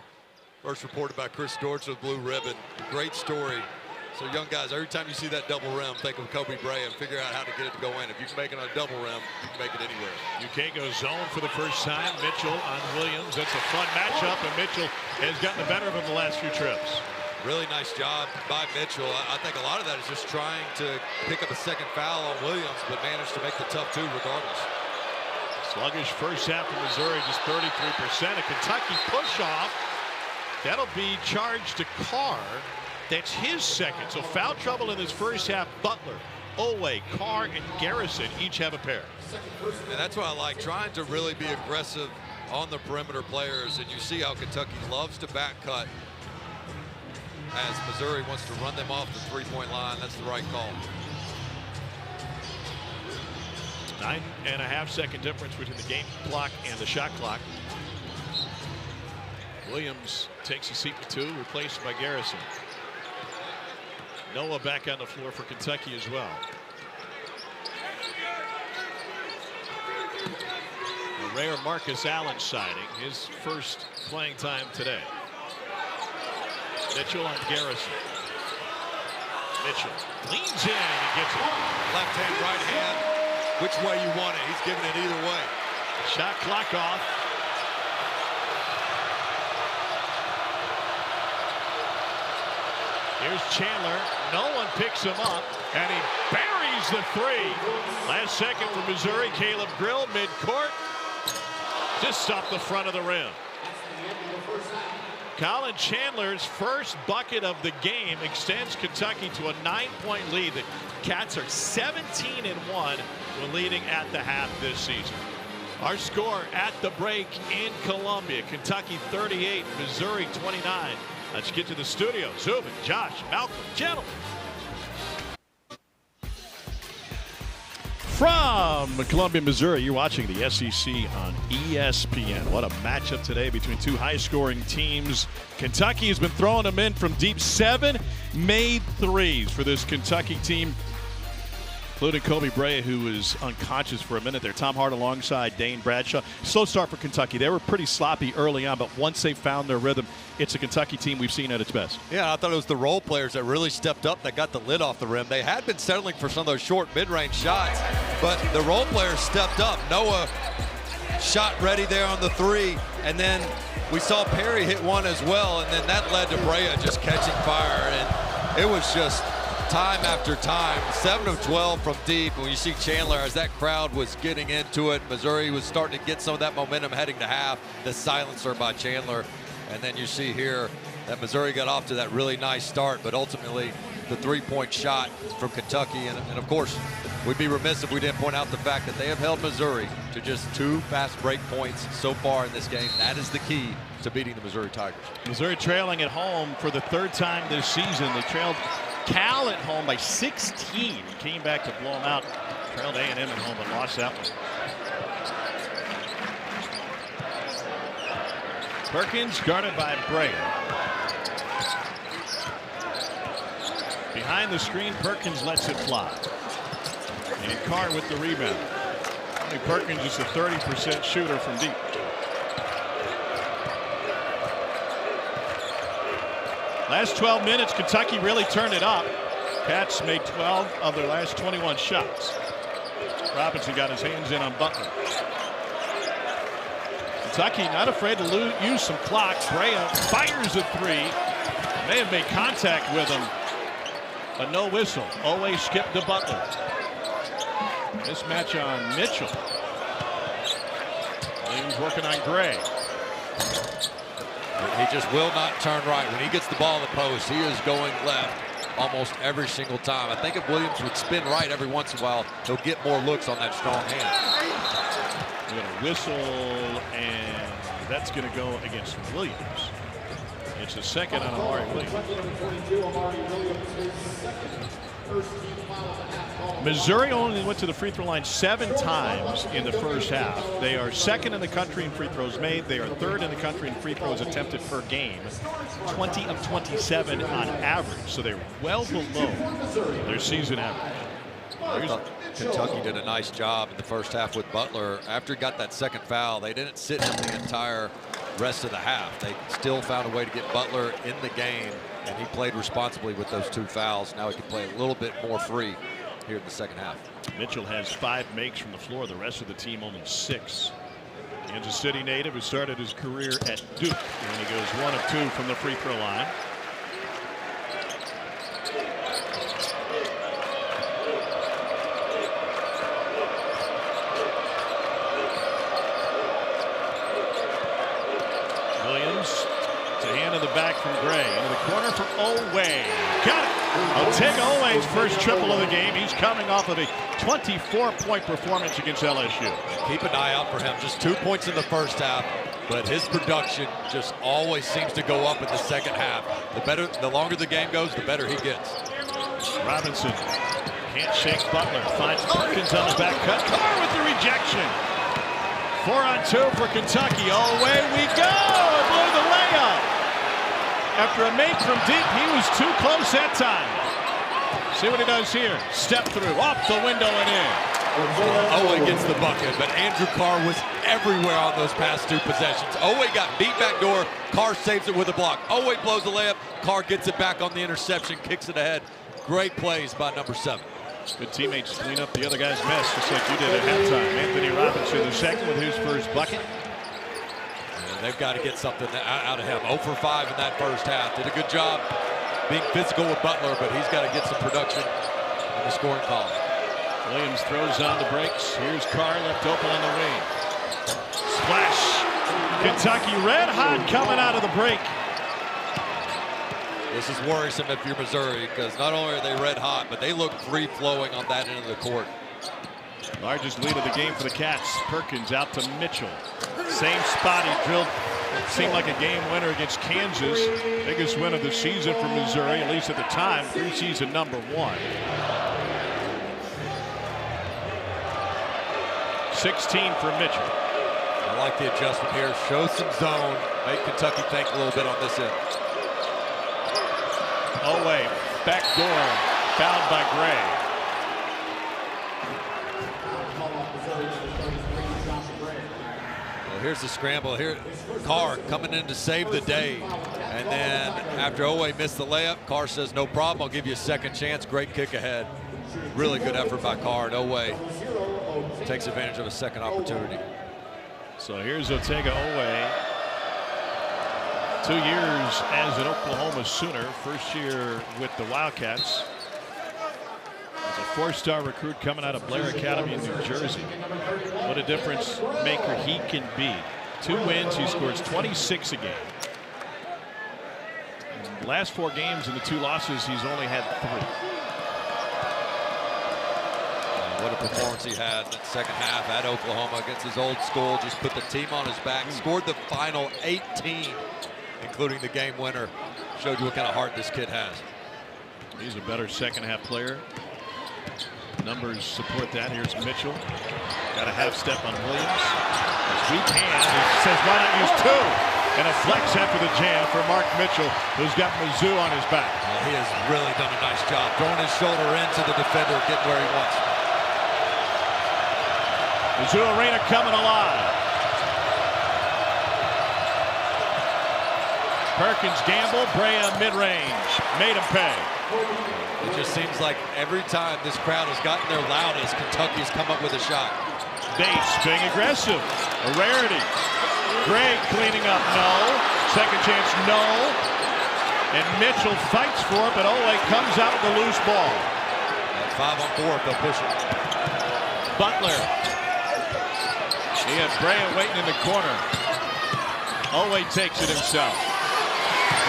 [SPEAKER 2] First reported by Chris Dortch with Blue Ribbon. Great story. So young guys, every time you see that double rim, think of Kobe Brea and figure out how to get it to go in. If you can make it on a double rim, you can make it anywhere.
[SPEAKER 1] UK goes zone for the first time. Mitchell on Williams. That's a fun matchup, and Mitchell has gotten the better of him the last few trips.
[SPEAKER 2] Really nice job by Mitchell. I think a lot of that is just trying to pick up a second foul on Williams, but managed to make the tough 2 regardless.
[SPEAKER 1] Sluggish first half for Missouri, just 33%. A Kentucky push-off. That'll be charged to Carr. That's his second. So foul trouble in this first half. Butler, Oweh, Carr, and Garrison each have a pair.
[SPEAKER 2] And that's what I like, trying to really be aggressive on the perimeter players. And you see how Kentucky loves to back cut as Missouri wants to run them off the three-point line. That's the right call.
[SPEAKER 1] 9.5 second difference between the game clock and the shot clock. Williams takes a seat for 2, replaced by Garrison. Noah back on the floor for Kentucky as well. A rare Marcus Allen sighting, his first playing time today. Mitchell on Garrison. Mitchell leans in and gets it.
[SPEAKER 2] Left hand, right hand, which way you want it. He's giving it either way.
[SPEAKER 1] Shot clock off. Here's Chandler. No one picks him up, and he buries the 3. Last second for Missouri. Caleb Grill midcourt. Just off the front of the rim. Colin Chandler's first bucket of the game extends Kentucky to a 9-point lead. The Cats are 17-1 when leading at the half this season. Our score at the break in Columbia. Kentucky 38, Missouri 29. Let's get to the studio. Zubin, Josh, Malcolm, gentlemen. From Columbia, Missouri, you're watching the SEC on ESPN. What a matchup today between 2 high-scoring teams. Kentucky has been throwing them in from deep. 7 made threes for this Kentucky team, including Kobe Brea, who was unconscious for a minute there. Tom Hart alongside Dane Bradshaw. Slow start for Kentucky. They were pretty sloppy early on, but once they found their rhythm, it's a Kentucky team we've seen at its best.
[SPEAKER 2] Yeah, I thought it was the role players that really stepped up that got the lid off the rim. They had been settling for some of those short mid-range shots, but the role players stepped up. Noah shot ready there on the 3, and then we saw Perry hit one as well, and then that led to Brea just catching fire, and it was just time after time. 7 of 12 from deep. When you see Chandler, as that crowd was getting into it, Missouri was starting to get some of that momentum heading to half. The silencer by Chandler, and then you see here that Missouri got off to that really nice start, but ultimately the 3-point shot from Kentucky, and of course, we'd be remiss if we didn't point out the fact that they have held Missouri to just 2 fast break points so far in this game. That is the key to beating the Missouri Tigers.
[SPEAKER 1] Missouri trailing at home for the 3rd time this season. They trailed Cal at home by 16. Came back to blow them out. Trailed A&M at home but lost that one. Perkins guarded by Brea. Behind the screen, Perkins lets it fly. And Carr with the rebound. Perkins is a 30% shooter from deep. Last 12 minutes, Kentucky really turned it up. Cats made 12 of their last 21 shots. Robinson got his hands in on Butler. Kentucky not afraid to use some clock. Brea fires a 3. May have made contact with him, but no whistle. Oweh skipped to Butler. Mismatch on Mitchell. Williams working on Gray.
[SPEAKER 2] He just will not turn right. When he gets the ball in the post, he is going left almost every single time. I think if Williams would spin right every once in a while, he'll get more looks on that strong hand.
[SPEAKER 1] We're going to whistle, and that's going to go against Williams. It's a second on Amari Williams. Missouri only went to the free throw line 7 times in the first half. They are 2nd in the country in free throws made. They are 3rd in the country in free throws attempted per game. 20 of 27 on average. So they're well below their season average.
[SPEAKER 2] I thought Kentucky did a nice job in the first half with Butler. After he got that second foul, they didn't sit him the entire rest of the half. They still found a way to get Butler in the game, and he played responsibly with those 2 fouls. Now he can play a little bit more free here in the second half.
[SPEAKER 1] Mitchell has 5 makes from the floor. The rest of the team only 6. Kansas City native who started his career at Duke, and he goes 1 of 2 from the free throw line. Williams to hand in the back from Gray. Into the corner for Oweh. Got it. I'll take Oweh's first triple of the game. He's coming off of a 24-point performance against LSU.
[SPEAKER 2] Keep an eye out for him. Just 2 points in the first half, but his production just always seems to go up in the second half. The longer the game goes, the better he gets.
[SPEAKER 1] Robinson can't shake Butler. Finds Perkins on the back cut. Carr with the rejection. 4 on 2 for Kentucky. Away we go. Blew the layup. After a make from deep, he was too close that time. See what he does here. Step through, off the window and in.
[SPEAKER 2] Oweh gets the bucket, but Andrew Carr was everywhere on those past 2 possessions. Oweh got beat back door. Carr saves it with a block. Oweh blows the layup. Carr gets it back on the interception, kicks it ahead. Great plays by number 7.
[SPEAKER 1] Good teammates clean up the other guy's mess, just like you did at halftime. Anthony Robinson, the second with his first bucket.
[SPEAKER 2] They've got to get something out of him. 0 for 5 in that first half. Did a good job being physical with Butler, but he's got to get some production in the scoring column.
[SPEAKER 1] Williams throws on the brakes. Here's Carr left open on the wing. Splash. Kentucky red hot coming out of the break.
[SPEAKER 2] This is worrisome if you're Missouri, because not only are they red hot, but they look free flowing on that end of the court.
[SPEAKER 1] Largest lead of the game for the Cats. Perkins out to Mitchell. Same spot he drilled. Seemed like a game winner against Kansas. Biggest win of the season for Missouri, at least at the time. Preseason number 1. 16 for Mitchell.
[SPEAKER 2] I like the adjustment here. Show some zone. Make Kentucky think a little bit on this end.
[SPEAKER 1] Oweh, back door, fouled by Gray.
[SPEAKER 2] Well, here's the scramble. Here, Carr coming in to save the day. And then after Oweh missed the layup, Carr says, no problem, I'll give you a second chance. Great kick ahead. Really good effort by Carr, and Oweh takes advantage of a second opportunity.
[SPEAKER 1] So here's Oweh. 2 years as an Oklahoma Sooner. First year with the Wildcats. As a 4-star recruit coming out of Brea Academy in New Jersey. What a difference maker he can be. 2 wins. He scores 26 a game. In the last 4 games and the 2 losses, he's only had 3.
[SPEAKER 2] What a performance he had in the second half at Oklahoma against his old school. Just put the team on his back. Scored the final 18, including the game winner. Showed you what kind of heart this kid has.
[SPEAKER 1] He's a better second half player. Numbers support that. Here's Mitchell. Got a half step on Williams. His weak hand. He says, why not use 2? And a flex after the jam for Mark Mitchell, who's got Mizzou on his back.
[SPEAKER 2] Well, he has really done a nice job throwing his shoulder into the defender, getting where he wants.
[SPEAKER 1] Mizzou Arena coming alive. Perkins gamble, Brea mid-range. Made him pay.
[SPEAKER 2] It just seems like every time this crowd has gotten their loudest, Kentucky's come up with a shot.
[SPEAKER 1] Bates being aggressive. A rarity. Gregg cleaning up, no. Second chance, no. And Mitchell fights for it, but Oweh comes out with the loose ball.
[SPEAKER 2] At 5-on-4, they'll push it.
[SPEAKER 1] Butler. He had Brea waiting in the corner. Oweh takes it himself.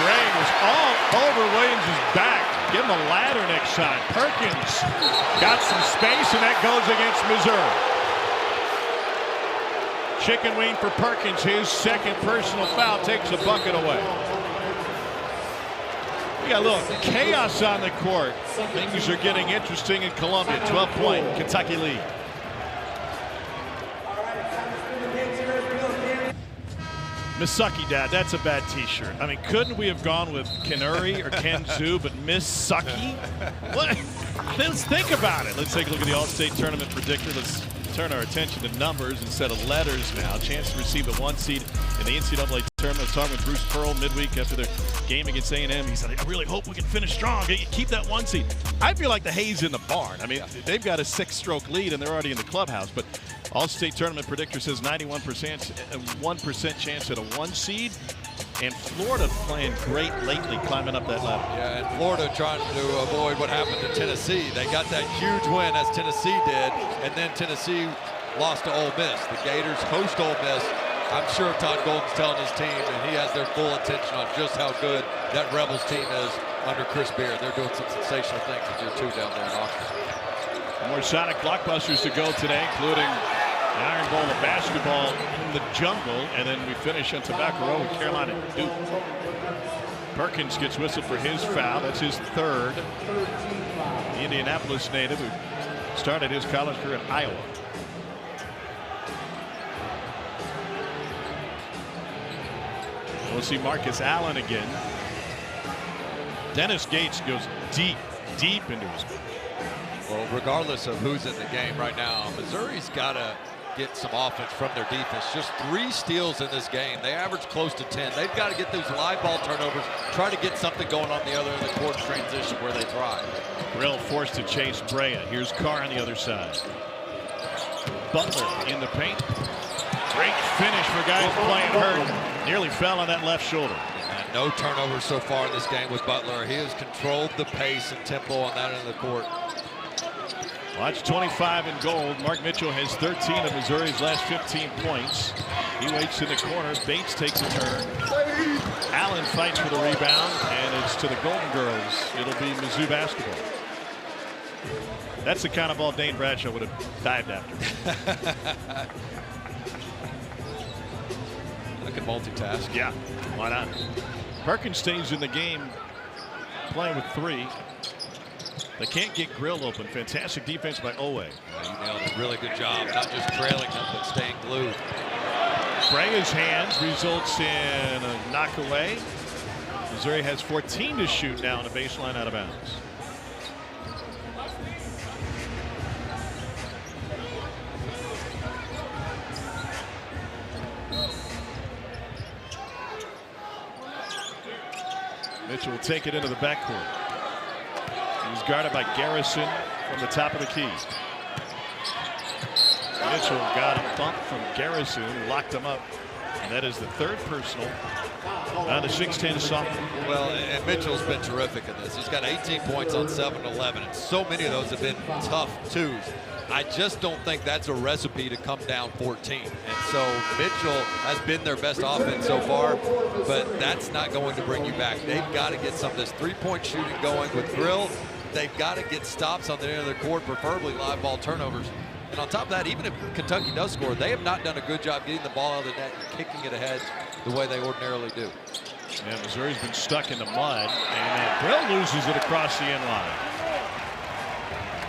[SPEAKER 1] Gregg was all over Williams' back. Give him a ladder next time. Perkins got some space, and that goes against Missouri. Chicken wing for Perkins. His second personal foul takes a bucket away. We got a little chaos on the court. Things are getting interesting in Columbia. 12-point Kentucky lead. Miss Sucky Dad, that's a bad t-shirt. I mean, couldn't we have gone with Kenuri or Kenzu, but Miss Sucky? What? Let's think about it. Let's take a look at the All-State Tournament predictor. Let's turn our attention to numbers instead of letters now. Chance to receive the 1 seed in the NCAA tournament. I was talking with Bruce Pearl midweek after their game against A&M. He said, I really hope we can finish strong. Keep that 1 seed. I feel like the hay's in the barn. I mean, they've got a 6-stroke lead, and they're already in the clubhouse. But All-State Tournament predictor says 1% chance at a 1 seed. And Florida playing great lately, climbing up that ladder.
[SPEAKER 2] Yeah, and Florida trying to avoid what happened to Tennessee. They got that huge win, as Tennessee did, and then Tennessee lost to Ole Miss. The Gators host Ole Miss. I'm sure Todd Golden's telling his team, and he has their full attention on just how good that Rebels team is under Chris Beard. They're doing some sensational things with year 2 down there in Austin.
[SPEAKER 1] More Sonic blockbusters to go today, including the Iron Bowl of basketball in the jungle, and then we finish on Tobacco Road with Carolina Duke. Perkins gets whistled for his foul. That's his 3rd. The Indianapolis native who started his college career in Iowa. We'll see Marcus Allen again. Dennis Gates goes deep into his.
[SPEAKER 2] Well, regardless of who's in the game right now, Missouri's got to get some offense from their defense. Just 3 steals in this game. They average close to 10. They've got to get those live ball turnovers, try to get something going on the other end of the court transition where they thrive.
[SPEAKER 1] Brill forced to chase Brea. Here's Carr on the other side. Butler in the paint. Great finish for guys playing hurt. Nearly fell on that left shoulder.
[SPEAKER 2] And no turnovers so far in this game with Butler. He has controlled the pace and tempo on that end of the court.
[SPEAKER 1] Watch 25 in gold. Mark Mitchell has 13 of Missouri's last 15 points. He waits in the corner. Bates takes a turn. Allen fights for the rebound, and it's to the Golden Girls. It'll be Mizzou basketball. That's the kind of ball Dane Bradshaw would have dived after.
[SPEAKER 2] I can multitask.
[SPEAKER 1] Yeah, why not? Perkins stays in the game, playing with 3. They can't get Grill open. Fantastic defense by Oweh.
[SPEAKER 2] Yeah, you nailed it. Really good job. Not just trailing them, but staying glued.
[SPEAKER 1] Brea's hands results in a knockaway. Missouri has 14 to shoot now on a baseline out of bounds. Mitchell will take it into the backcourt. He's guarded by Garrison from the top of the key. Mitchell got a bump from Garrison, who locked him up. And that is the third personal. The 6'10" sophomore.
[SPEAKER 2] Well, and Mitchell's been terrific in this. He's got 18 points on 7-11, and so many of those have been tough twos. I just don't think that's a recipe to come down 14. And so Mitchell has been their best offense so far, but that's not going to bring you back. They've got to get some of this three-point shooting going with Grill. They've got to get stops on the end of the court, preferably live ball turnovers. And on top of that, even if Kentucky does score, they have not done a good job getting the ball out of the net and kicking it ahead the way they ordinarily do.
[SPEAKER 1] Yeah, Missouri's been stuck in the mud, and Grill loses it across the end line.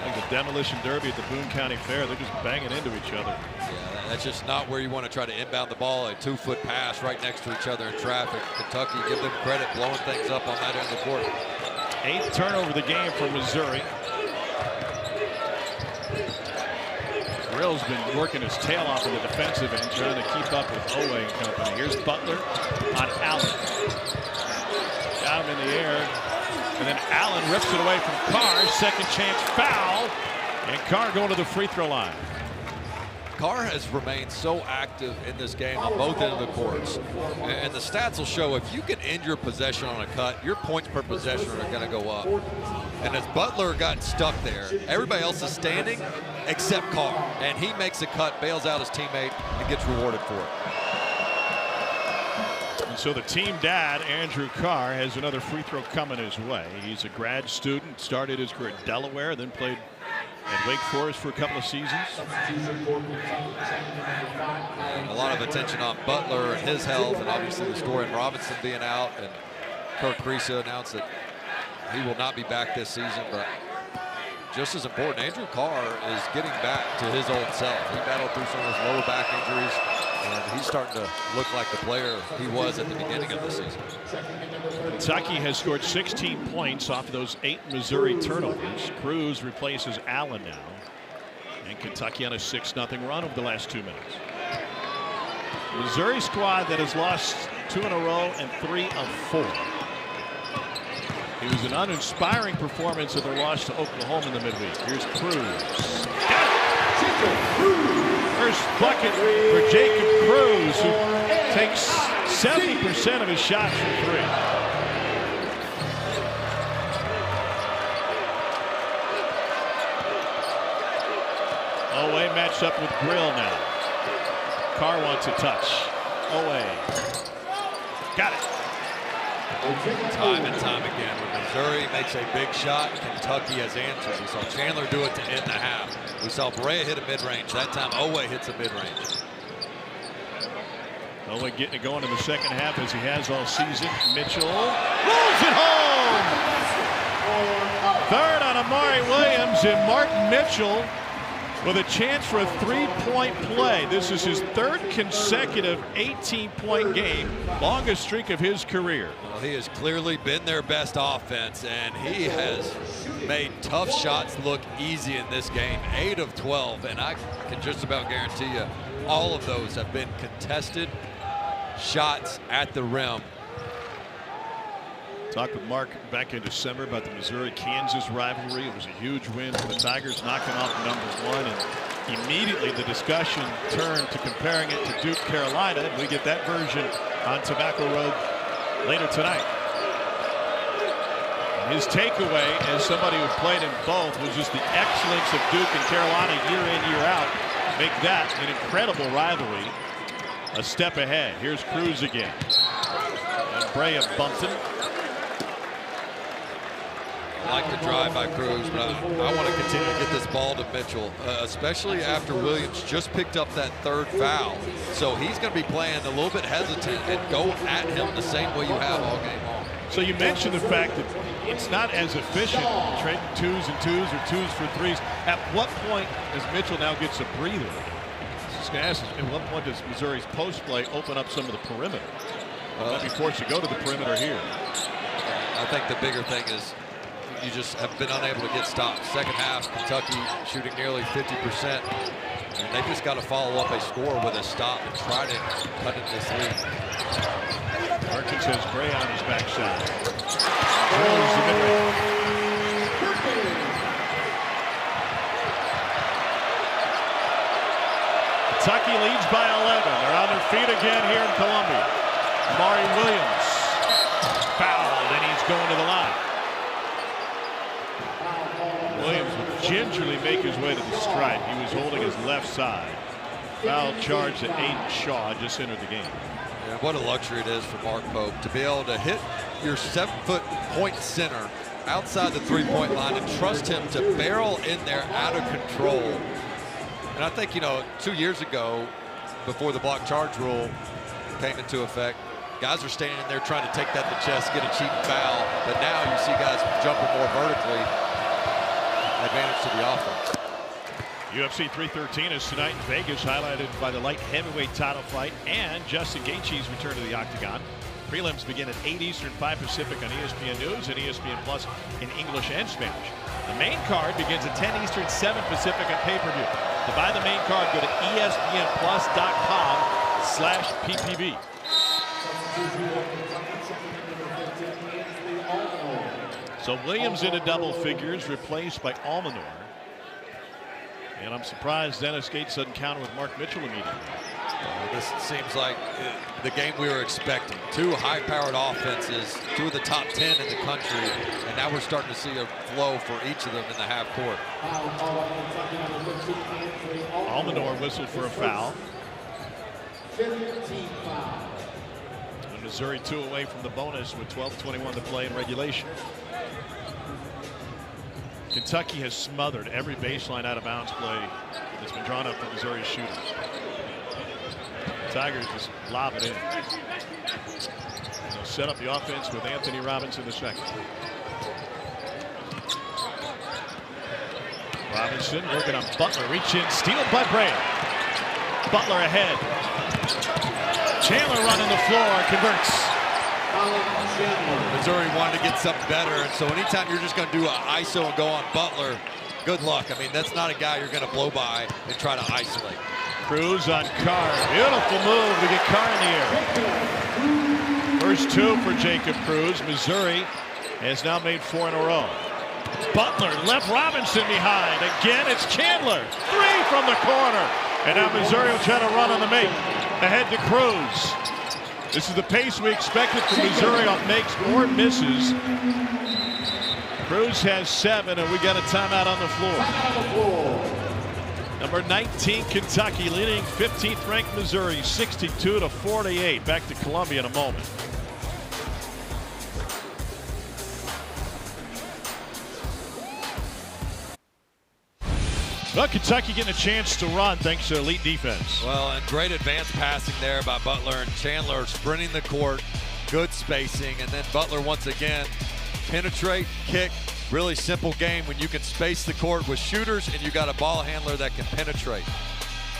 [SPEAKER 1] Like the demolition derby at the Boone County Fair, they're just banging into each other.
[SPEAKER 2] Yeah, that's just not where you want to try to inbound the ball. A 2-foot pass right next to each other in traffic. Kentucky, give them credit, blowing things up on that end of the court.
[SPEAKER 1] 8th turnover of the game for Missouri. Grill's been working his tail off in the defensive end, trying to keep up with Oweh and company. Here's Butler on Allen. Got him in the air. And then Allen rips it away from Carr. Second chance foul. And Carr going to the free throw line.
[SPEAKER 2] Carr has remained so active in this game on both ends of the courts. And the stats will show if you can end your possession on a cut, your points per possession are going to go up. And as Butler got stuck there, everybody else is standing except Carr. And he makes a cut, bails out his teammate, and gets rewarded for it.
[SPEAKER 1] And so the team dad, Andrew Carr, has another free throw coming his way. He's a grad student, started his career at Delaware, then played at Wake Forest for a couple of seasons.
[SPEAKER 2] And a lot of attention on Butler and his health, and obviously the story in Robinson being out. And Kriisa announced that he will not be back this season, but just as important, Andrew Carr is getting back to his old self. He battled through some of his lower back injuries, and he's starting to look like the player he was at the beginning of the season.
[SPEAKER 1] Kentucky has scored 16 points off of those 8 Missouri turnovers. Cruz replaces Allen now. And Kentucky on a 6-0 run over the last 2 minutes. Missouri squad that has lost 2 in a row and 3 of 4. It was an uninspiring performance of their loss to Oklahoma in the midweek. Here's Cruz. First bucket for Jacob Cruz, who takes 70% of his shots from 3. Oweh matched up with Grill now. Carr wants a touch. Oweh. Got it.
[SPEAKER 2] Time and time again, when Missouri makes a big shot, Kentucky has answers. We saw Chandler do it to end the half. We saw Brea hit a mid-range. That time Oweh hits a mid-range.
[SPEAKER 1] Oweh getting it going in the second half as he has all season. Mitchell rolls it home. Third on Amari Williams, and Martin Mitchell with a chance for a 3-point play. This is his 3rd consecutive 18-point game, longest streak of his career.
[SPEAKER 2] Well, he has clearly been their best offense, and he has made tough shots look easy in this game. 8 of 12, and I can just about guarantee you all of those have been contested shots at the rim.
[SPEAKER 1] Talked with Mark back in December about the Missouri-Kansas rivalry. It was a huge win for the Tigers, knocking off #1, and immediately the discussion turned to comparing it to Duke, Carolina, and we get that version on Tobacco Road later tonight. And his takeaway, as somebody who played in both, was just the excellence of Duke and Carolina year in, year out. Make that an incredible rivalry a step ahead. Here's Cruz again. And Brea bumped him.
[SPEAKER 2] I like the drive by Cruz, but I want to continue to get this ball to Mitchell, especially after Williams just picked up that 3rd foul. So he's going to be playing a little bit hesitant and go at him the same way you have all game long.
[SPEAKER 1] So you mentioned the fact that it's not as efficient trading 2s and 2s or 2s for 3s. At what point does Mitchell now gets a breather? Just going to ask, at what point does Missouri's post play open up some of the perimeter? Might be forced to go to the perimeter here.
[SPEAKER 2] I think the bigger thing is you just have been unable to get stops. Second half, Kentucky shooting nearly 50%. And they just got to follow up a score with a stop and try to cut in this lead.
[SPEAKER 1] Perkins has Brea on his backside. Drills the mid-range. by 11. They're on their feet again here in Columbia. Mari Williams fouled, and he's going to the line. Williams would gingerly make his way to the stripe. He was holding his left side. Foul charge that Aiden Shaw just entered the game.
[SPEAKER 2] Yeah, what a luxury it is for Mark Pope to be able to hit your 7-foot point center outside the three-point line and trust him to barrel in there out of control. And I think, 2 years ago, before the block charge rule came into effect, guys are standing there trying to take that to chest, get a cheap foul. But now you see guys jumping more vertically, advantage to the offense.
[SPEAKER 1] UFC 313 is tonight in Vegas, highlighted by the light heavyweight title fight and Justin Gaethje's return to the octagon. Prelims begin at 8 Eastern, 5 Pacific on ESPN News and ESPN Plus in English and Spanish. The main card begins at 10 Eastern, 7 Pacific on pay-per-view. To buy the main card, go to espnplus.com/PPV. So Williams into double figures, replaced by Almanor. And I'm surprised Dennis Gates doesn't counter with Mark Mitchell immediately.
[SPEAKER 2] This seems like the game we were expecting. Two high-powered offenses, two of the top 10 in the country, and now we're starting to see a flow for each of them in the half court.
[SPEAKER 1] Almanor whistled for a foul. And Missouri 2 away from the bonus with 12:21 to play in regulation. Kentucky has smothered every baseline out of bounds play that's been drawn up for Missouri's shooters. Tigers just lob it in. They'll set up the offense with Anthony Robinson the second. Robinson working on Butler, reach in, steal by Brea. Butler ahead. Chandler running the floor, converts.
[SPEAKER 2] Missouri wanted to get something better, and so anytime you're just going to do an ISO and go on Butler, good luck. I mean, that's not a guy you're going to blow by and try to isolate.
[SPEAKER 1] Cruz on Carr. Beautiful move to get Carr in the air. First two for Jacob Cruz. Missouri has now made 4 in a row. Butler left Robinson behind. Again, it's Chandler. 3 from the corner. And now Missouri will try to run on the make. Ahead to Cruz. This is the pace we expected from Missouri on makes or misses. Cruz has 7, and we got a timeout on the floor. Number 19, Kentucky leading 15th ranked Missouri 62-48. Back to Columbia in a moment. Well, Kentucky getting a chance to run thanks to elite defense.
[SPEAKER 2] Well, and great advanced passing there by Butler and Chandler, sprinting the court, good spacing, and then Butler once again penetrate, kick. Really simple game when you can space the court with shooters and you got a ball handler that can penetrate.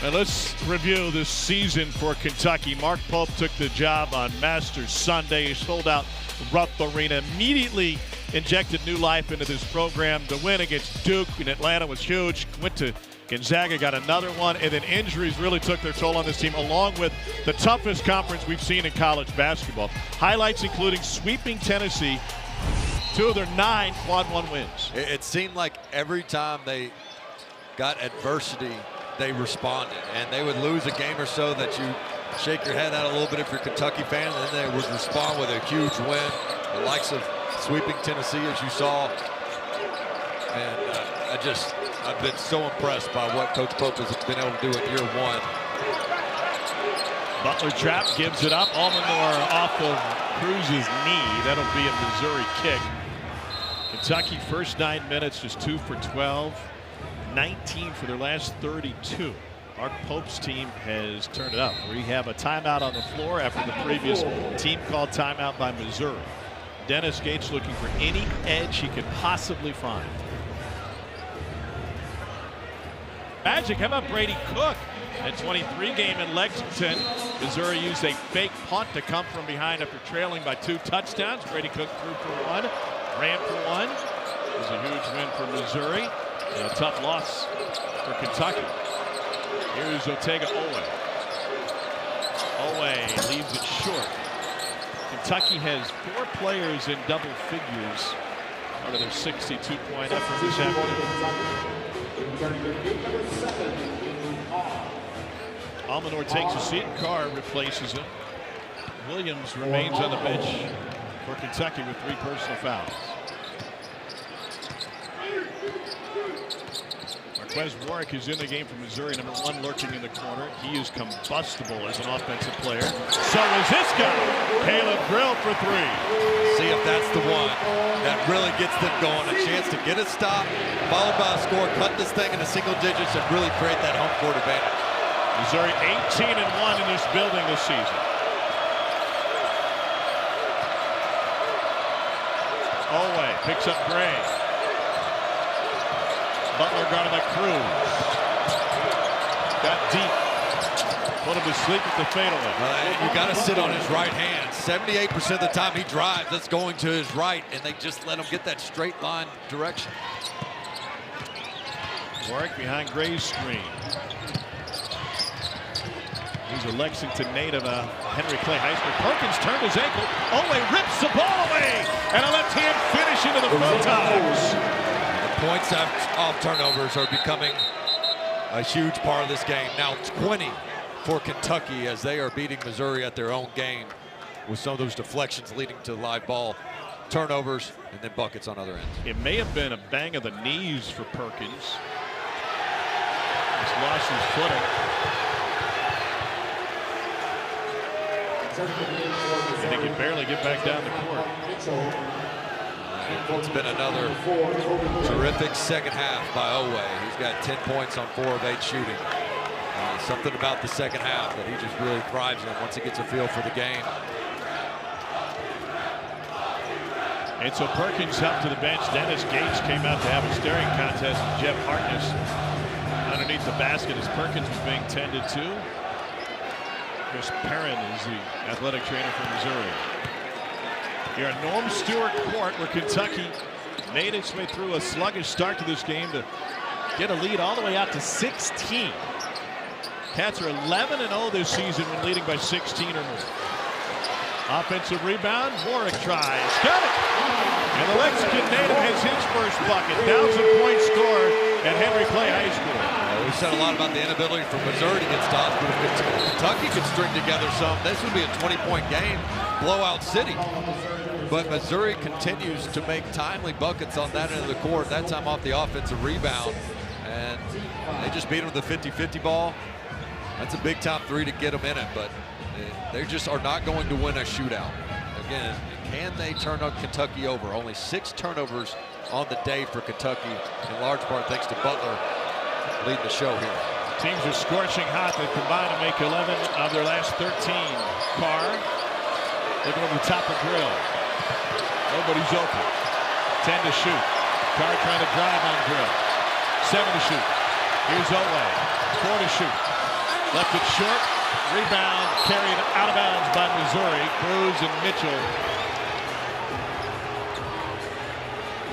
[SPEAKER 1] And let's review this season for Kentucky. Mark Pope took the job on Masters Sunday. He sold out Rupp Arena, immediately injected new life into this program. The win against Duke in Atlanta was huge. Went to Gonzaga, got another one, and then injuries really took their toll on this team, along with the toughest conference we've seen in college basketball. Highlights including sweeping Tennessee, 2 of their 9 quad 1 wins.
[SPEAKER 2] It seemed like every time they got adversity, they responded, and they would lose a game or so that you shake your head out a little bit if you're a Kentucky fan, and then they would respond with a huge win, the likes of sweeping Tennessee, as you saw. And I've been so impressed by what Coach Pope has been able to do in year 1.
[SPEAKER 1] Butler trap, gives it up. Almanor off of Cruz's knee. That'll be a Missouri kick. Kentucky first 9 minutes, just 2 for 12. 19 for their last 32. Mark Pope's team has turned it up. We have a timeout on the floor after the previous team called timeout by Missouri. Dennis Gates looking for any edge he could possibly find. Magic, how about Brady Cook? At 23 game in Lexington, Missouri used a fake punt to come from behind after trailing by 2 touchdowns. Brady Cook threw for 1, ran for 1. It was a huge win for Missouri and a tough loss for Kentucky. Here's Oweh. Oweh leaves it short. Kentucky has 4 players in double figures out of their 62-point effort this afternoon. Almanor takes a seat. Carr replaces him. Williams remains on the bench for Kentucky with 3 personal fouls. Marquez Warwick is in the game for Missouri, number 1 lurking in the corner. He is combustible as an offensive player. So is this guy, Caleb Grill for 3.
[SPEAKER 2] See if that's the one that really gets them going. A chance to get a stop, followed by a score, cut this thing into single digits, and really create that home court advantage.
[SPEAKER 1] Missouri 18-1 in this building this season. Oweh picks up Brea. Butler guarded by Cruz. Got deep. Put him to sleep with the fadeaway.
[SPEAKER 2] You got to sit on his right hand. 78% of the time he drives, that's going to his right, and they just let him get that straight line direction.
[SPEAKER 1] Warwick behind Gray's screen. He's a Lexington native, Henry Clay High School. Perkins turned his ankle. Oweh rips the ball away, and a left hand finish into the Photons.
[SPEAKER 2] Points off turnovers are becoming a huge part of this game. Now 20 for Kentucky as they are beating Missouri at their own game with some of those deflections leading to live ball turnovers and then buckets on other ends.
[SPEAKER 1] It may have been a bang of the knees for Perkins. He's lost his footing. And he can barely get back down the court.
[SPEAKER 2] It's been another terrific second half by Oweh. He's got 10 points on 4 of 8 shooting. Something about the second half that he just really thrives in once he gets a feel for the game.
[SPEAKER 1] And so Perkins helped to the bench. Dennis Gates came out to have a staring contest with Jeff Harkness underneath the basket as Perkins was being tended to. Chris Perrin is the athletic trainer for Missouri. Here at Norm Stewart Court, where Kentucky made its way through a sluggish start to this game to get a lead all the way out to 16. Cats are 11-0 this season when leading by 16 or more. Offensive rebound, Warwick tries, got it! And the Lexington native has his first bucket. 1,000-point score at Henry Clay High School.
[SPEAKER 2] We've said a lot about the inability for Missouri to get stops, but if Kentucky could string together some, this would be a 20-point game, blowout city. But Missouri continues to make timely buckets on that end of the court, that time off the offensive rebound. And they just beat them with the 50-50 ball. That's a big top 3 to get them in it, but they just are not going to win a shootout. Again, can they turn Kentucky over? Only 6 turnovers on the day for Kentucky, in large part thanks to Butler leading the show here.
[SPEAKER 1] Teams are scorching hot. They combined to make 11 of their last 13. Carr looking over the top of Grill. Nobody's open. 10 to shoot. Carr trying to drive on Grill. 7 to shoot. Here's Oweh. 4 to shoot. Left it short. Rebound carried out of bounds by Missouri. Cruz and Mitchell.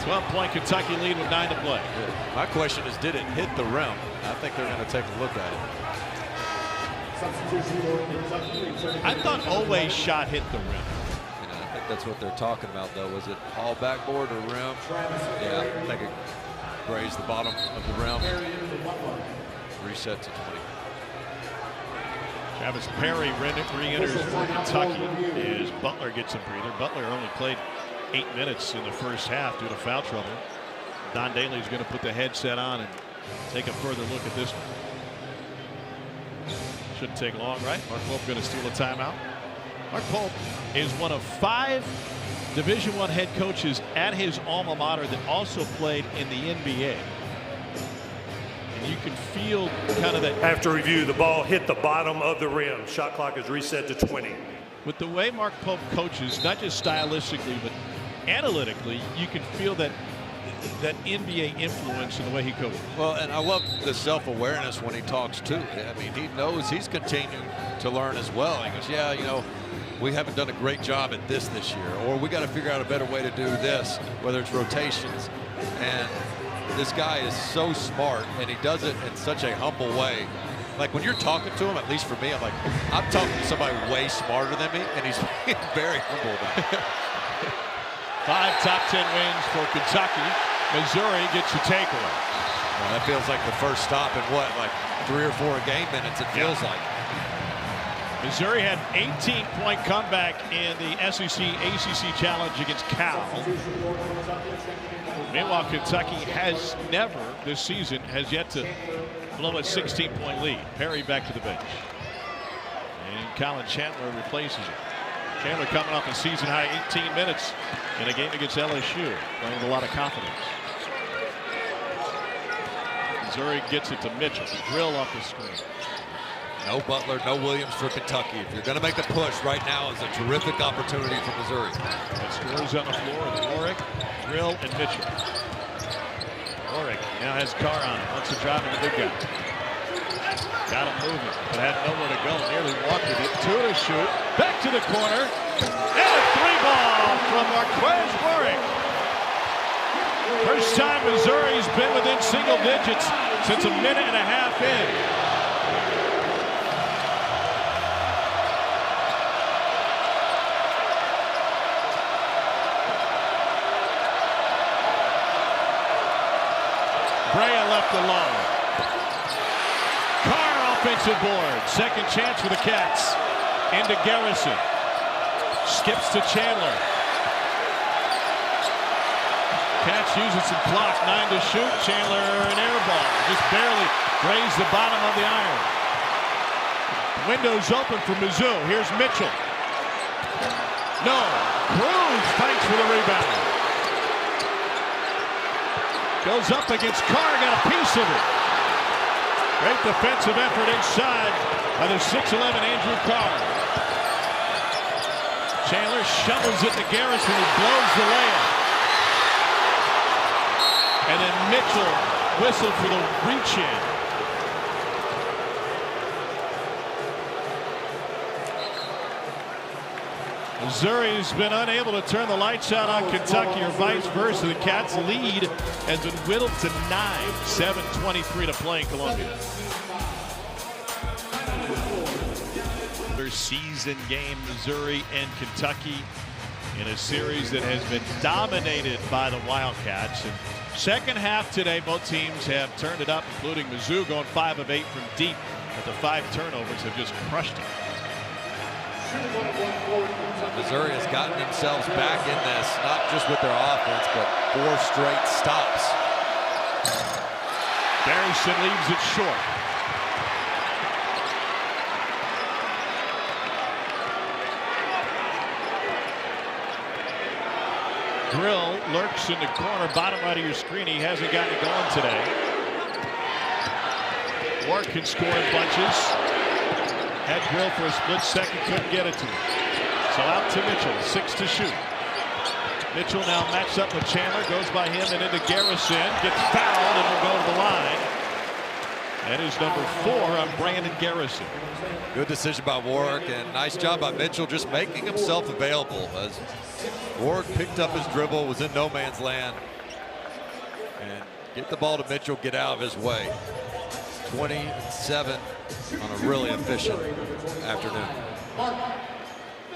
[SPEAKER 1] 12-point Kentucky lead with 9 to play.
[SPEAKER 2] My question is, did it hit the rim? I think they're going to take a look at it.
[SPEAKER 1] I thought Oweh's shot hit the rim.
[SPEAKER 2] I think that's what they're talking about, though. Was it all backboard or rim? Yeah, I think it grazed the bottom of the rim. Reset to 20.
[SPEAKER 1] Travis Perry re-enters for Kentucky as Butler gets a breather. Butler only played 8 minutes in the first half due to foul trouble. Don Daly's going to put the headset on and take a further look at this one. Shouldn't take long, right? Mark Pope going to steal a timeout. Mark Pope is one of 5 Division I head coaches at his alma mater that also played in the NBA. And you can feel kind of that.
[SPEAKER 3] After review, the ball hit the bottom of the rim. Shot clock is reset to 20.
[SPEAKER 1] With the way Mark Pope coaches, not just stylistically, but analytically, you can feel that NBA influence in the way he coaches.
[SPEAKER 2] Well, and I love the self-awareness when he talks too. I mean, he knows he's continuing to learn as well. He goes, yeah, you know, we haven't done a great job at this year, or we got to figure out a better way to do this, whether it's rotations. And this guy is so smart, and he does it in such a humble way. Like when you're talking to him, at least for me, I'm like, I'm talking to somebody way smarter than me, and he's very humble about it.
[SPEAKER 1] 5 top 10 wins for Kentucky. Missouri gets a takeaway.
[SPEAKER 2] Well, that feels like the first stop in what, like 3 or 4 game minutes, it feels like.
[SPEAKER 1] Missouri had an 18-point comeback in the SEC ACC Challenge against Cal. Meanwhile, Kentucky has never this season has yet to blow a 16-point lead. Perry back to the bench. And Colin Chandler replaces him. Chandler coming off a season high 18 minutes in a game against LSU, playing with a lot of confidence. Missouri gets it to Mitchell. Drill off the screen.
[SPEAKER 2] No Butler, no Williams for Kentucky. If you're going to make the push, right now is a terrific opportunity for Missouri.
[SPEAKER 1] And scores on the floor with Warwick, Drill, and Mitchell. Warwick now has Carr on him. Wants to drive in the big guy. Got him moving, but had nowhere to go. Nearly walked with it. Two to shoot. Back to the corner. And a three-ball from Marquez Warwick. First time Missouri's been within single digits since a minute and a half in. Brea left alone. Carr offensive board. Second chance for the Cats. Into Garrison. Skips to Chandler. Cats using some clock. 9 to shoot. Chandler an air ball. Just barely grazed the bottom of the iron. Windows open for Mizzou. Here's Mitchell. No. Cruz fights for the rebound. Goes up against Carr, got a piece of it. Great defensive effort inside by the 6'11" Andrew Carr. Chandler shovels it to Garrison, who blows the layup. And then Mitchell whistled for the reach-in. Missouri's been unable to turn the lights out on Kentucky or vice versa. The Cats' lead has been whittled to 9. 7:23 to play in Columbia. Their season game, Missouri and Kentucky, in a series that has been dominated by the Wildcats. And second half today, both teams have turned it up, including Mizzou going 5 of 8 from deep. But the 5 turnovers have just crushed it.
[SPEAKER 2] Missouri has gotten themselves back in this, not just with their offense, but 4 straight stops.
[SPEAKER 1] Garrison leaves it short. Drill lurks in the corner, bottom right of your screen. He hasn't gotten it going today. Warwick can score in bunches. Had Drill for a split second, couldn't get it to him. So out to Mitchell, 6 to shoot. Mitchell now matched up with Chandler, goes by him and into Garrison, gets fouled and will go to the line. That is number 4 on Brandon Garrison.
[SPEAKER 2] Good decision by Warwick, and nice job by Mitchell just making himself available as Warwick picked up his dribble, was in no man's land, and get the ball to Mitchell, get out of his way. 27 on a really efficient afternoon.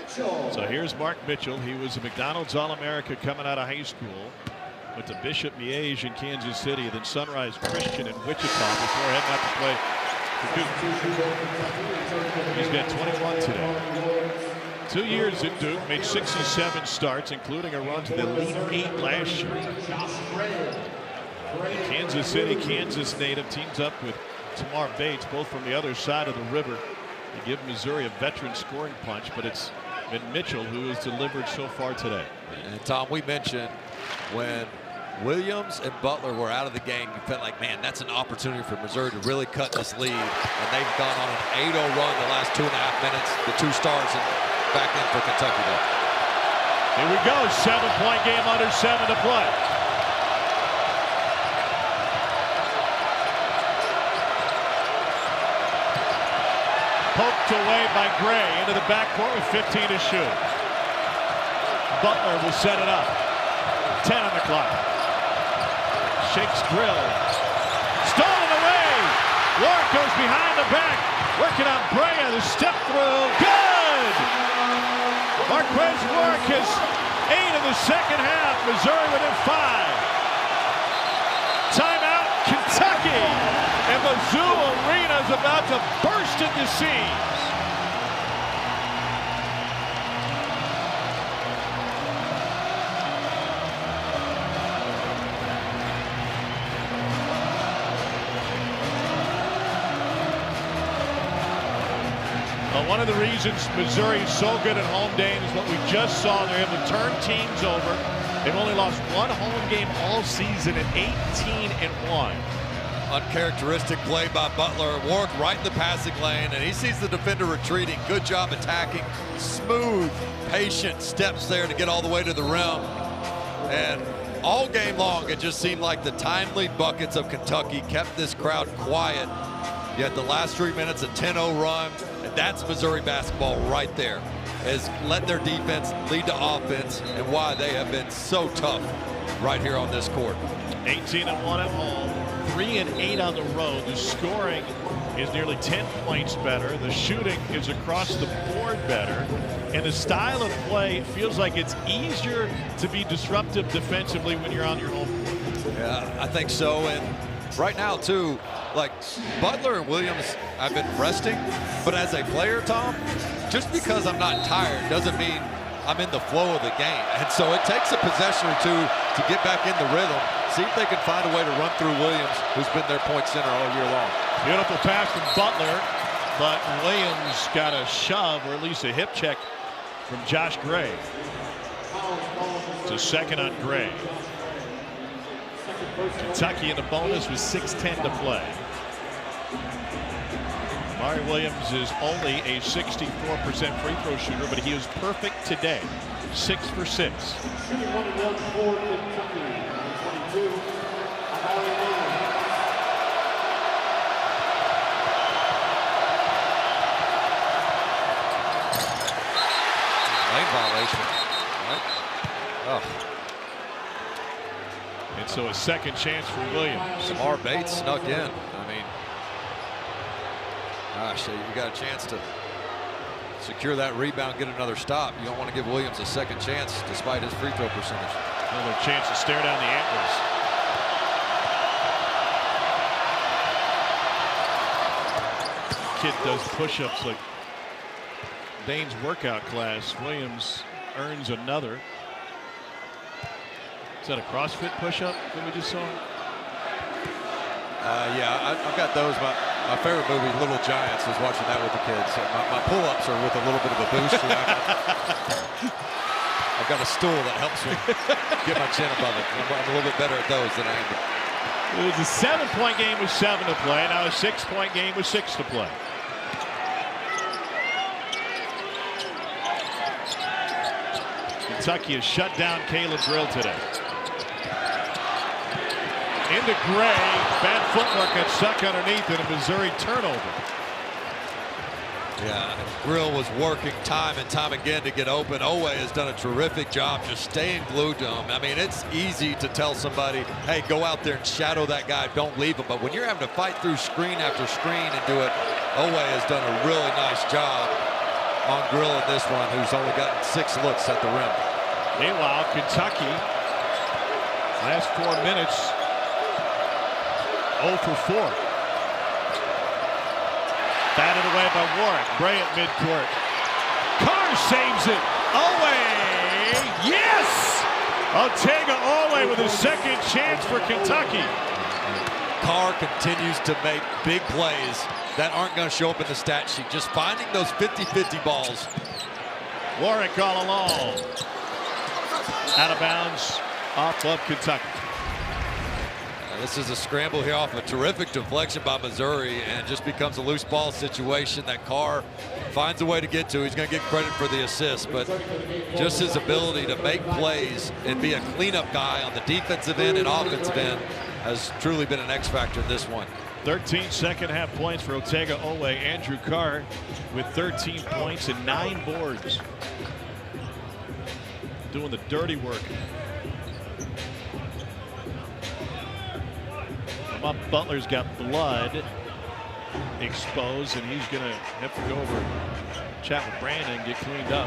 [SPEAKER 1] So here's Mark Mitchell. He was a McDonald's All-America coming out of high school. Went to Bishop Miege in Kansas City, then Sunrise Christian in Wichita before heading out to play for Duke. He's got 21 today. 2 years at Duke, made 67 starts, including a run to the Elite 8 last year. Kansas City, Kansas native, teams up with Tamar Bates, both from the other side of the river, to give Missouri a veteran scoring punch, but it's been Mitchell who has delivered so far today.
[SPEAKER 2] And Tom, we mentioned when Williams and Butler were out of the game, you felt like, man, that's an opportunity for Missouri to really cut this lead. And they've gone on an 8-0 run the last 2.5 minutes. The 2 stars and back in for Kentucky though.
[SPEAKER 1] Here we go, 7-point game, under 7 to play. Poked away by Gray into the backcourt with 15 to shoot. Butler will set it up. 10 on the clock. Shakes Drill. Stolen away. Warwick goes behind the back. Working on Brea. The step through. Good. Marquez Warwick has 8 in the second half. Missouri within 5. Timeout, Kentucky. And Mizzou Arena is about to burst into seams. Well, one of the reasons Missouri is so good at home game is what we just saw. They're able to turn teams over. They've only lost one home game all season at 18-1.
[SPEAKER 2] Uncharacteristic play by Butler. Warwick right in the passing lane, and he sees the defender retreating. Good job attacking. Smooth, patient steps there to get all the way to the rim. And all game long, it just seemed like the timely buckets of Kentucky kept this crowd quiet. Yet the last 3 minutes, a 10-0 run, and that's Missouri basketball right there. Has let their defense lead to offense, and why they have been so tough right here on this court.
[SPEAKER 1] 18-1 at home, 3-8 on the road. The scoring is nearly 10 points better. The shooting is across the board better. And the style of play feels like it's easier to be disruptive defensively when you're on your home court.
[SPEAKER 2] Yeah, I think so. And right now, too, like Butler and Williams, I've been resting. But as a player, Tom, just because I'm not tired doesn't mean I'm in the flow of the game. And so it takes a possession or two to get back in the rhythm. See if they can find a way to run through Williams, who's been their point center all year long.
[SPEAKER 1] Beautiful pass from Butler, but Williams got a shove, or at least a hip check from Josh Gray. It's a second on Gray. Kentucky in the bonus with 6:10 to play. Mari Williams is only a 64% free throw shooter, but he was perfect today. 6 for 6.
[SPEAKER 2] Lane violation. Right? Oh.
[SPEAKER 1] And so a second chance for Williams.
[SPEAKER 2] Samar Bates snuck in. I mean, gosh, you got a chance to secure that rebound, get another stop. You don't want to give Williams a second chance despite his free throw percentage.
[SPEAKER 1] Another chance to stare down the antlers. Kid does push-ups like Dane's workout class. Williams earns another. Is that a CrossFit push-up that we just saw?
[SPEAKER 2] Yeah, I've got those. My favorite movie, Little Giants, was watching that with the kids. So my pull-ups are with a little bit of a boost. I've got a stool that helps me get my chin above it. I'm a little bit better at those than I am.
[SPEAKER 1] It was a 7-point game with 7 to play. Now a 6-point game with 6 to play. Kentucky has shut down Caleb Grill today. Into Gray. Bad footwork got stuck underneath and a Missouri turnover.
[SPEAKER 2] Yeah, Grill was working time and time again to get open. Oweh has done a terrific job just staying glued to him. I mean, it's easy to tell somebody, hey, go out there and shadow that guy, don't leave him. But when you're having to fight through screen after screen and do it, Oweh has done a really nice job on Grill in this one, who's only gotten 6 looks at the rim.
[SPEAKER 1] Meanwhile, Kentucky, last 4 minutes, 0 for 4. Batted away by Warwick. Brea at midcourt. Carr saves it. Oweh, yes! Oweh with a second chance for Kentucky.
[SPEAKER 2] Carr continues to make big plays that aren't going to show up in the stat sheet. Just finding those 50-50 balls.
[SPEAKER 1] Warwick all along. Out of bounds off of Kentucky.
[SPEAKER 2] This is a scramble here off a terrific deflection by Missouri, and it just becomes a loose ball situation that Carr finds a way to get to. He's going to get credit for the assist, but just his ability to make plays and be a cleanup guy on the defensive end and offensive end has truly been an X factor in this one.
[SPEAKER 1] 13 second-half points for Oweh. Andrew Carr with 13 points and 9 boards. Doing the dirty work. Butler's got blood exposed, and he's going to have to go over and chat with Brandon and get cleaned up.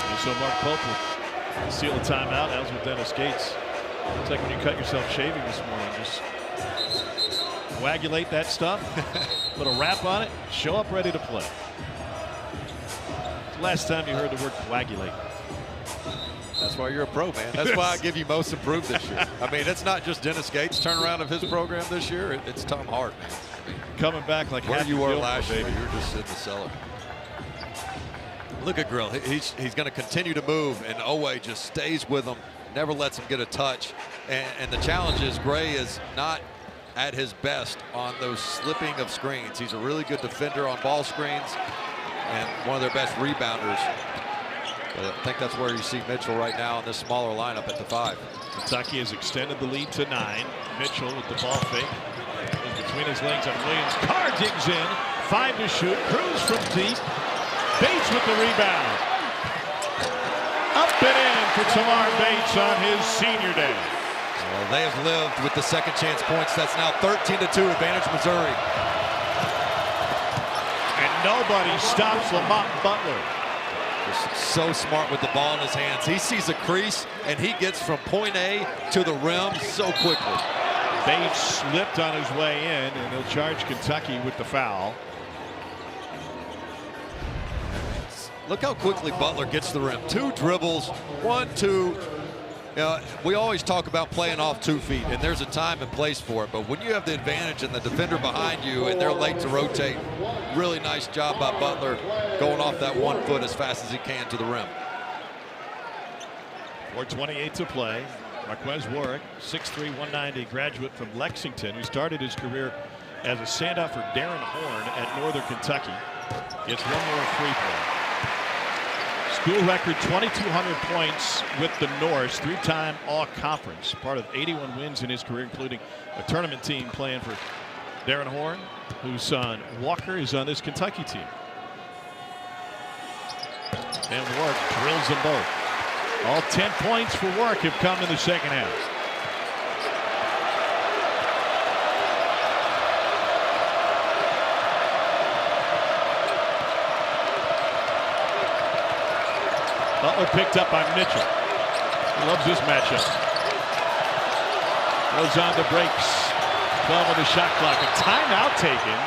[SPEAKER 1] And so Mark Pope will steal a timeout. That was with Dennis Gates. It's like when you cut yourself shaving this morning. Just coagulate that stuff, put a wrap on it, show up ready to play. It's the last time you heard the word coagulate.
[SPEAKER 2] That's why you're a pro, man. That's why I give you most improved this year. I mean, it's not just Dennis Gates' turnaround of his program this year. It's Tom Hart.
[SPEAKER 1] Coming back like
[SPEAKER 2] where you were
[SPEAKER 1] Gilmore,
[SPEAKER 2] last year,
[SPEAKER 1] baby.
[SPEAKER 2] you're just in the cellar. Look at Grill. He's going to continue to move, and Oweh just stays with him, never lets him get a touch. And the challenge is Gray is not at his best on those slipping of screens. He's a really good defender on ball screens and one of their best rebounders. But I think that's where you see Mitchell right now in this smaller lineup at the 5.
[SPEAKER 1] Kentucky has extended the lead to 9. Mitchell with the ball fake. Between his legs on Williams. Carr digs in. 5 to shoot. Cruz from deep. Bates with the rebound. Up and in for Tamar Bates on his senior day.
[SPEAKER 2] Well, they have lived with the second chance points. That's now 13-2 advantage Missouri.
[SPEAKER 1] And nobody stops Lamont Butler.
[SPEAKER 2] Just so smart with the ball in his hands. He sees a crease and he gets from point A to the rim so quickly.
[SPEAKER 1] Bates slipped on his way in, and he'll charge Kentucky with the foul.
[SPEAKER 2] Look how quickly Butler gets to the rim. 2 dribbles, 1, 2. You know, we always talk about playing off 2 feet, and there's a time and place for it. But when you have the advantage and the defender behind you and they're late to rotate, really nice job by Butler going off that 1 foot as fast as he can to the rim.
[SPEAKER 1] 4:28 to play. Marquez Warwick, 6'3", 190, graduate from Lexington, who started his career as a standout for Darren Horn at Northern Kentucky. Gets 1 more free throw. School record 2,200 points with the Norse, 3-time All-Conference. Part of 81 wins in his career, including a tournament team playing for Darren Horn, whose son Walker is on this Kentucky team. And Warwick drills them both. All 10 points for Warwick have come in the second half. Butler picked up by Mitchell. He loves this matchup. Goes on to breaks. 12 on the shot clock. A timeout taken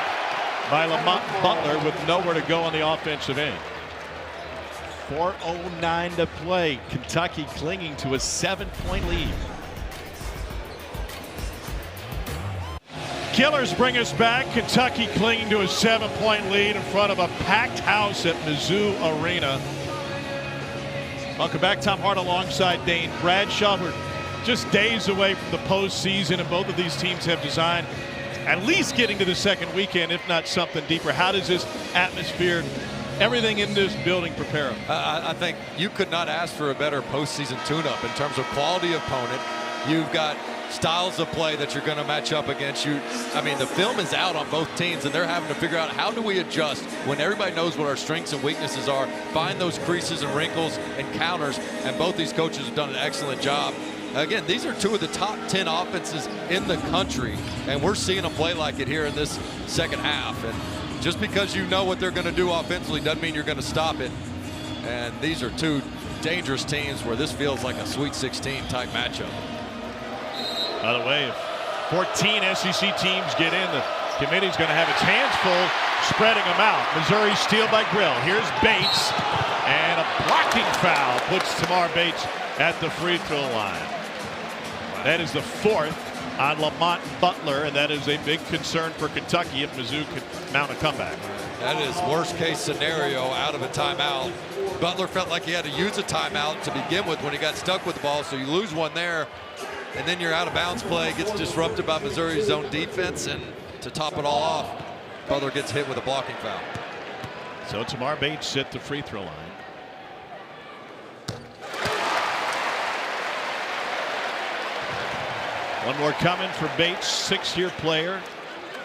[SPEAKER 1] by Lamont Butler with nowhere to go on the offensive end. 4:09 to play. Kentucky clinging to a 7-point lead. Killers bring us back. Kentucky clinging to a 7-point lead in front of a packed house at Mizzou Arena. Welcome back. Tom Hart alongside Dane Bradshaw. We're just days away from the postseason, and both of these teams have designed at least getting to the second weekend, if not something deeper. How does this atmosphere, everything in this building, prepare them?
[SPEAKER 2] I think you could not ask for a better postseason tune-up in terms of quality opponent. You've got styles of play that you're going to match up against you. I mean, the film is out on both teams, and they're having to figure out how do we adjust when everybody knows what our strengths and weaknesses are, find those creases and wrinkles and counters, and both these coaches have done an excellent job. Again, these are 2 of the top 10 offenses in the country, and we're seeing them play like it here in this second half. And just because you know what they're going to do offensively doesn't mean you're going to stop it. And these are 2 dangerous teams where this feels like a Sweet 16 type matchup.
[SPEAKER 1] By the way, if 14 SEC teams get in, the committee's going to have its hands full spreading them out. Missouri steal by Grill. Here's Bates, and a blocking foul puts Tamar Bates at the free throw line. That is the 4th on Lamont Butler, and that is a big concern for Kentucky if Mizzou could mount a comeback.
[SPEAKER 2] That is worst case scenario out of a timeout. Butler felt like he had to use a timeout to begin with when he got stuck with the ball, so you lose one there, and then your out of bounds play gets disrupted by Missouri's zone defense, and to top it all off, Butler gets hit with a blocking foul.
[SPEAKER 1] So Tamar Bates at the free throw line. One more coming for Bates, 6-year player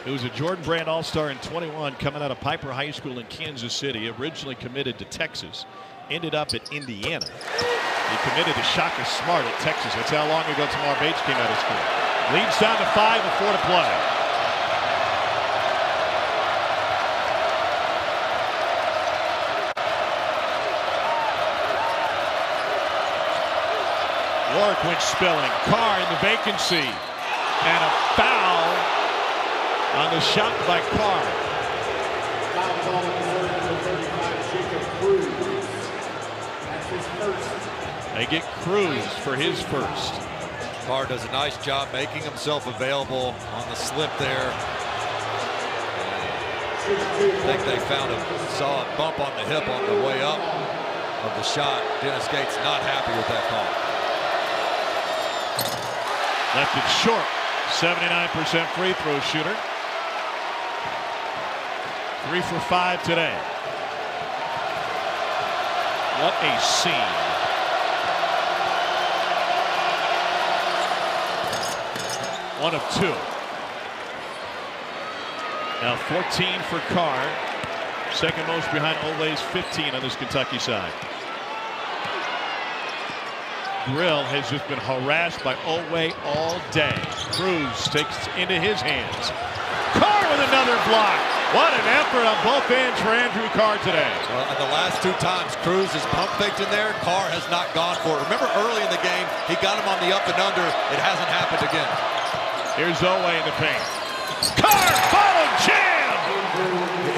[SPEAKER 1] who was a Jordan Brand All-Star in 21, coming out of Piper High School in Kansas City, originally committed to Texas, ended up at Indiana. He committed to Shaka Smart at Texas. That's how long ago Tamar Bates came out of school. Leads down to 5 with 4 to play. Warwick went spilling. Carr in the vacancy. And a foul on the shot by Carr. They get Cruz for his first.
[SPEAKER 2] Carr does a nice job making himself available on the slip there. I think they saw a bump on the hip on the way up of the shot. Dennis Gates not happy with that call.
[SPEAKER 1] Left it short. 79% free throw shooter. 3 for 5 today. What a scene. One of 2. Now 14 for Carr. Second most behind Oweh's 15 on this Kentucky side. Grill has just been harassed by Oweh all day. Cruz takes it into his hands. Carr with another block. What an effort on both ends for Andrew Carr today.
[SPEAKER 2] Well, and the last 2 times Cruz is pump faked in there, Carr has not gone for it. Remember early in the game, he got him on the up and under. It hasn't happened again.
[SPEAKER 1] Here's Oweh in the paint. Carr, follow jam!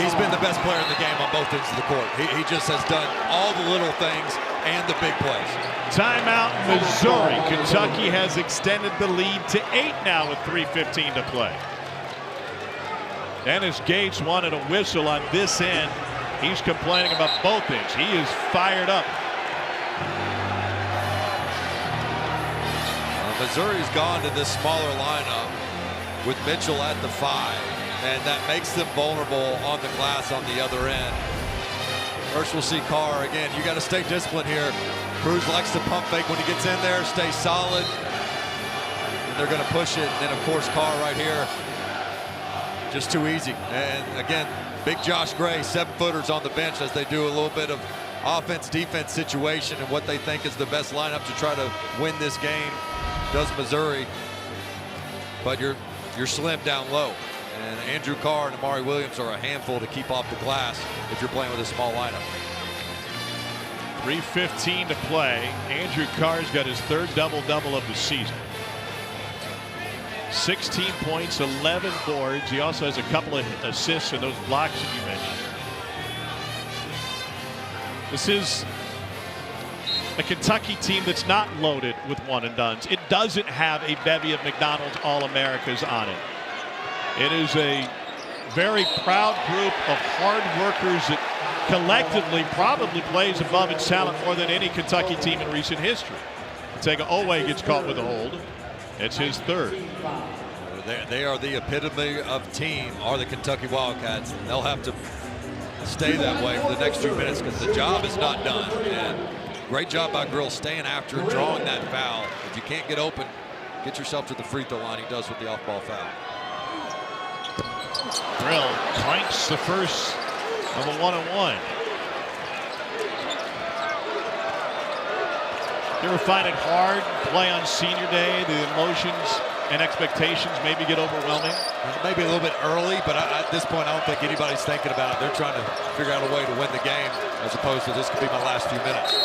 [SPEAKER 2] He's been the best player in the game on both ends of the court. He just has done all the little things and the big plays.
[SPEAKER 1] Timeout, Missouri. Kentucky has extended the lead to 8 now with 3:15 to play. Dennis Gates wanted a whistle on this end. He's complaining about both ends. He is fired up.
[SPEAKER 2] Missouri's gone to this smaller lineup with Mitchell at the 5, and that makes them vulnerable on the glass on the other end. First we'll see Carr again. You got to stay disciplined here. Cruz likes to pump fake when he gets in there, stay solid. And they're going to push it. And then of course Carr right here, just too easy. And again, big Josh Gray, 7-footers on the bench as they do a little bit of offense-defense situation and what they think is the best lineup to try to win this game. Does Missouri, but you're slim down low. And Andrew Carr and Amari Williams are a handful to keep off the glass if you're playing with a small lineup.
[SPEAKER 1] 3:15 to play. Andrew Carr's got his 3rd double-double of the season. 16 points, 11 boards. He also has a couple of assists and those blocks that you mentioned. This is a Kentucky team that's not loaded with one-and-dones. It doesn't have a bevy of McDonald's All-Americas on it. It is a very proud group of hard workers that collectively probably plays above its talent more than any Kentucky team in recent history. Oweh gets caught with a hold. It's his 3rd.
[SPEAKER 2] They are the epitome of team, are the Kentucky Wildcats. They'll have to stay that way for the next few minutes because the job is not done. And great job by Grill staying after and drawing that foul. If you can't get open, get yourself to the free throw line. He does with the off-ball foul.
[SPEAKER 1] Grill clanks the first of a 1-on-1. You ever find it hard to play on senior day? The emotions and expectations maybe get overwhelming?
[SPEAKER 2] Maybe a little bit early, but at this point I don't think anybody's thinking about it. They're trying to figure out a way to win the game as opposed to this could be my last few minutes.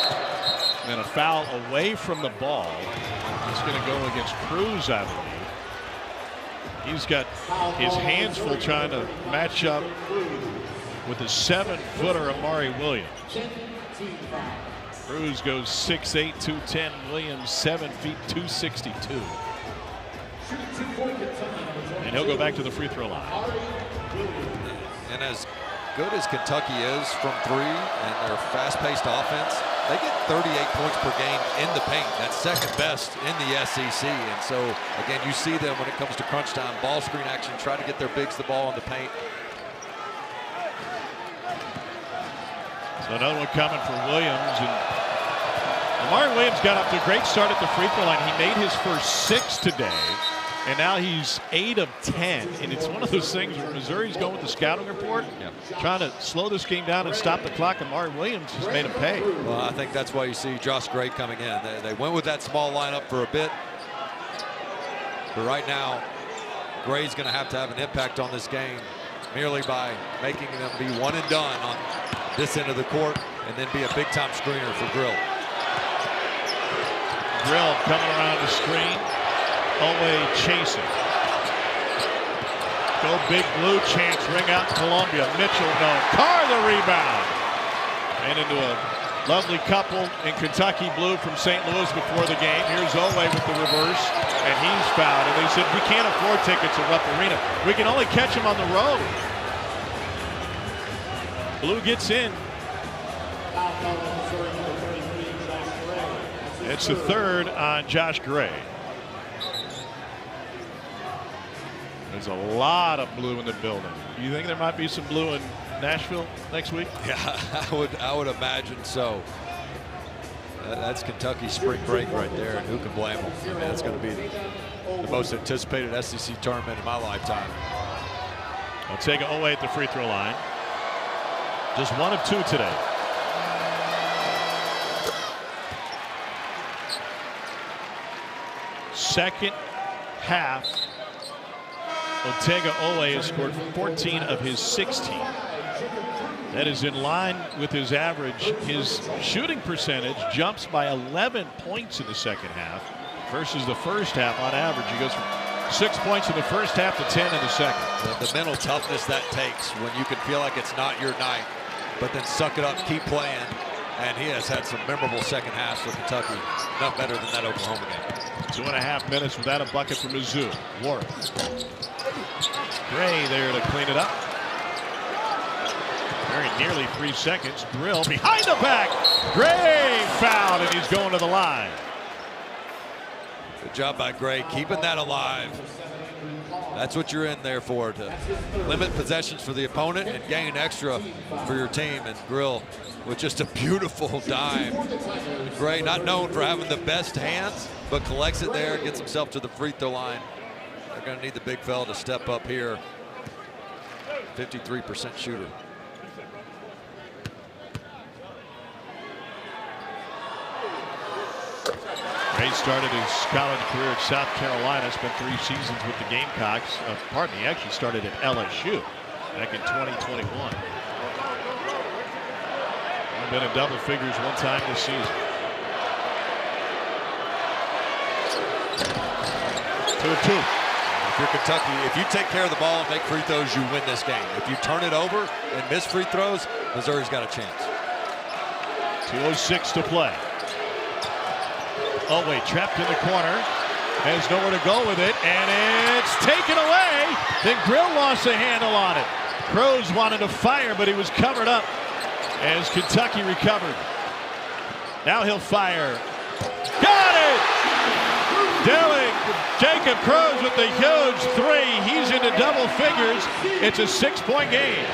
[SPEAKER 1] And a foul away from the ball. It's going to go against Cruz, I believe. He's got his hands full trying to match up with a 7-footer Amari Williams. Cruz goes 6'8", 210. Williams 7 feet 262. And he'll go back to the free throw line.
[SPEAKER 2] And as good as Kentucky is from 3 and their fast-paced offense, they get 38 points per game in the paint. That's 2nd best in the SEC. And so, again, you see them when it comes to crunch time, ball screen action, try to get their bigs the ball in the paint.
[SPEAKER 1] So another one coming for Williams. And Amari Williams got up to a great start at the free throw line. He made his first 6 today. And now he's 8 of 10. And it's one of those things where Missouri's going with the scouting report, trying to slow this game down and stop the clock. And Amari Williams just made him pay.
[SPEAKER 2] Well, I think that's why you see Josh Gray coming in. They went with that small lineup for a bit. But right now, Gray's going to have an impact on this game merely by making them be one and done on this end of the court and then be a big-time screener for Grill.
[SPEAKER 1] Grill coming around the screen. Oweh chasing. Go Big Blue, chance ring out Columbia. Mitchell no. Carr the rebound. And into a Lovely couple in Kentucky blue from St. Louis before the game. Here's Oweh with the reverse, and he's fouled. And they said, we can't afford tickets at Rupp Arena. We can only catch him on the road. Blue gets in. It's the third on Josh Gray. There's a lot of blue in the building. Do you think there might be some blue in Nashville next week?
[SPEAKER 2] Yeah, I would imagine so. That's Kentucky's spring break right there, and who can blame them? I mean, it's going to be the most anticipated SEC tournament in my lifetime.
[SPEAKER 1] I'll take Oweh at the free throw line. Just 1 of 2 today. Second half, Oweh has scored 14 of his 16. That is in line with his average. His shooting percentage jumps by 11 points in the second half versus the first half. On average, he goes from 6 points in the first half to 10 in the second.
[SPEAKER 2] The mental toughness that takes when you can feel like it's not your night, but then suck it up, keep playing. And he has had some memorable second halves for Kentucky. Not better than that Oklahoma game.
[SPEAKER 1] 2.5 minutes without a bucket for Mizzou. Warwick. Brea there to clean it up. Very nearly 3 seconds. Drill behind the back. Gray fouled, and he's going to the line.
[SPEAKER 2] Good job by Gray, keeping that alive. That's what you're in there for, to limit possessions for the opponent and gain extra for your team. And Grill with just a beautiful dime. Gray, not known for having the best hands, but collects it there, gets himself to the free throw line. They're going to need the big fella to step up here. 53% shooter.
[SPEAKER 1] Gray started his college career at South Carolina, spent 3 seasons with the Gamecocks. Pardon me, he actually started at LSU back in 2021. Been in double figures 1 time this season. 2 of 2.
[SPEAKER 2] If you're Kentucky, if you take care of the ball and make free throws, you win this game. If you turn it over and miss free throws, Missouri's got a chance.
[SPEAKER 1] 2:06 to play. Oweh trapped in the corner, has nowhere to go with it, and it's taken away. Then Grill lost a handle on it. Crows wanted to fire, but he was covered up as Kentucky recovered. Now he'll fire. Got it! Jacob Crows with the huge 3. He's into double figures. It's a 6-point game.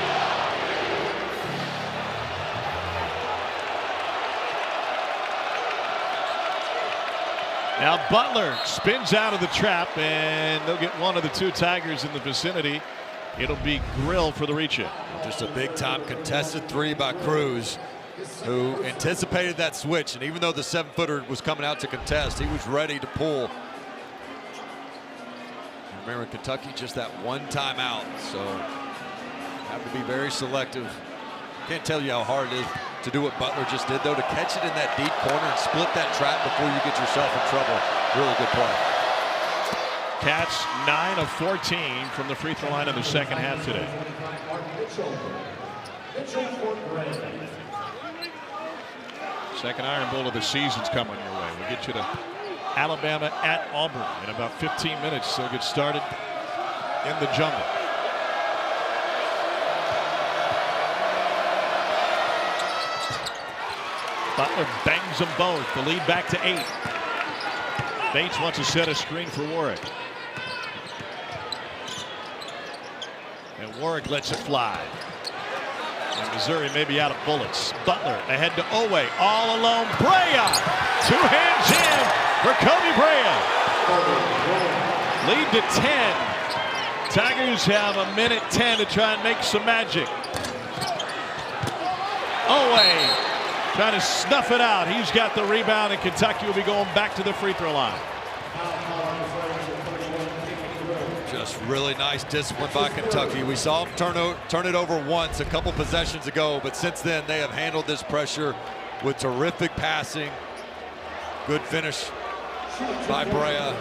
[SPEAKER 1] Now Butler spins out of the trap, and they'll get one of the 2 Tigers in the vicinity. It'll be Grill for the reach-in.
[SPEAKER 2] Just a big-time contested 3 by Cruz, who anticipated that switch. And even though the 7-footer was coming out to contest, he was ready to pull. Remember, Kentucky just that 1 timeout, so have to be very selective. Can't tell you how hard it is to do what Butler just did, though, to catch it in that deep corner and split that trap before you get yourself in trouble. Really good play.
[SPEAKER 1] Cats 9 of 14 from the free throw line in the second half today. Second Iron Bowl of the season's coming your way. We'll get you to Alabama at Auburn in about 15 minutes. So get started in the jungle. Butler bangs them both. The lead back to 8. Bates wants to set a screen for Warwick. And Warwick lets it fly. And Missouri may be out of bullets. Butler ahead to Oweh. All alone. Brea. 2-hand jam for Kobe Brea. Lead to 10. Tigers have 1:10 to try and make some magic. Oweh trying to snuff it out. He's got the rebound, and Kentucky will be going back to the free throw line.
[SPEAKER 2] Just really nice discipline by Kentucky. We saw them turn it over once a couple possessions ago, but since then they have handled this pressure with terrific passing. Good finish by Brea,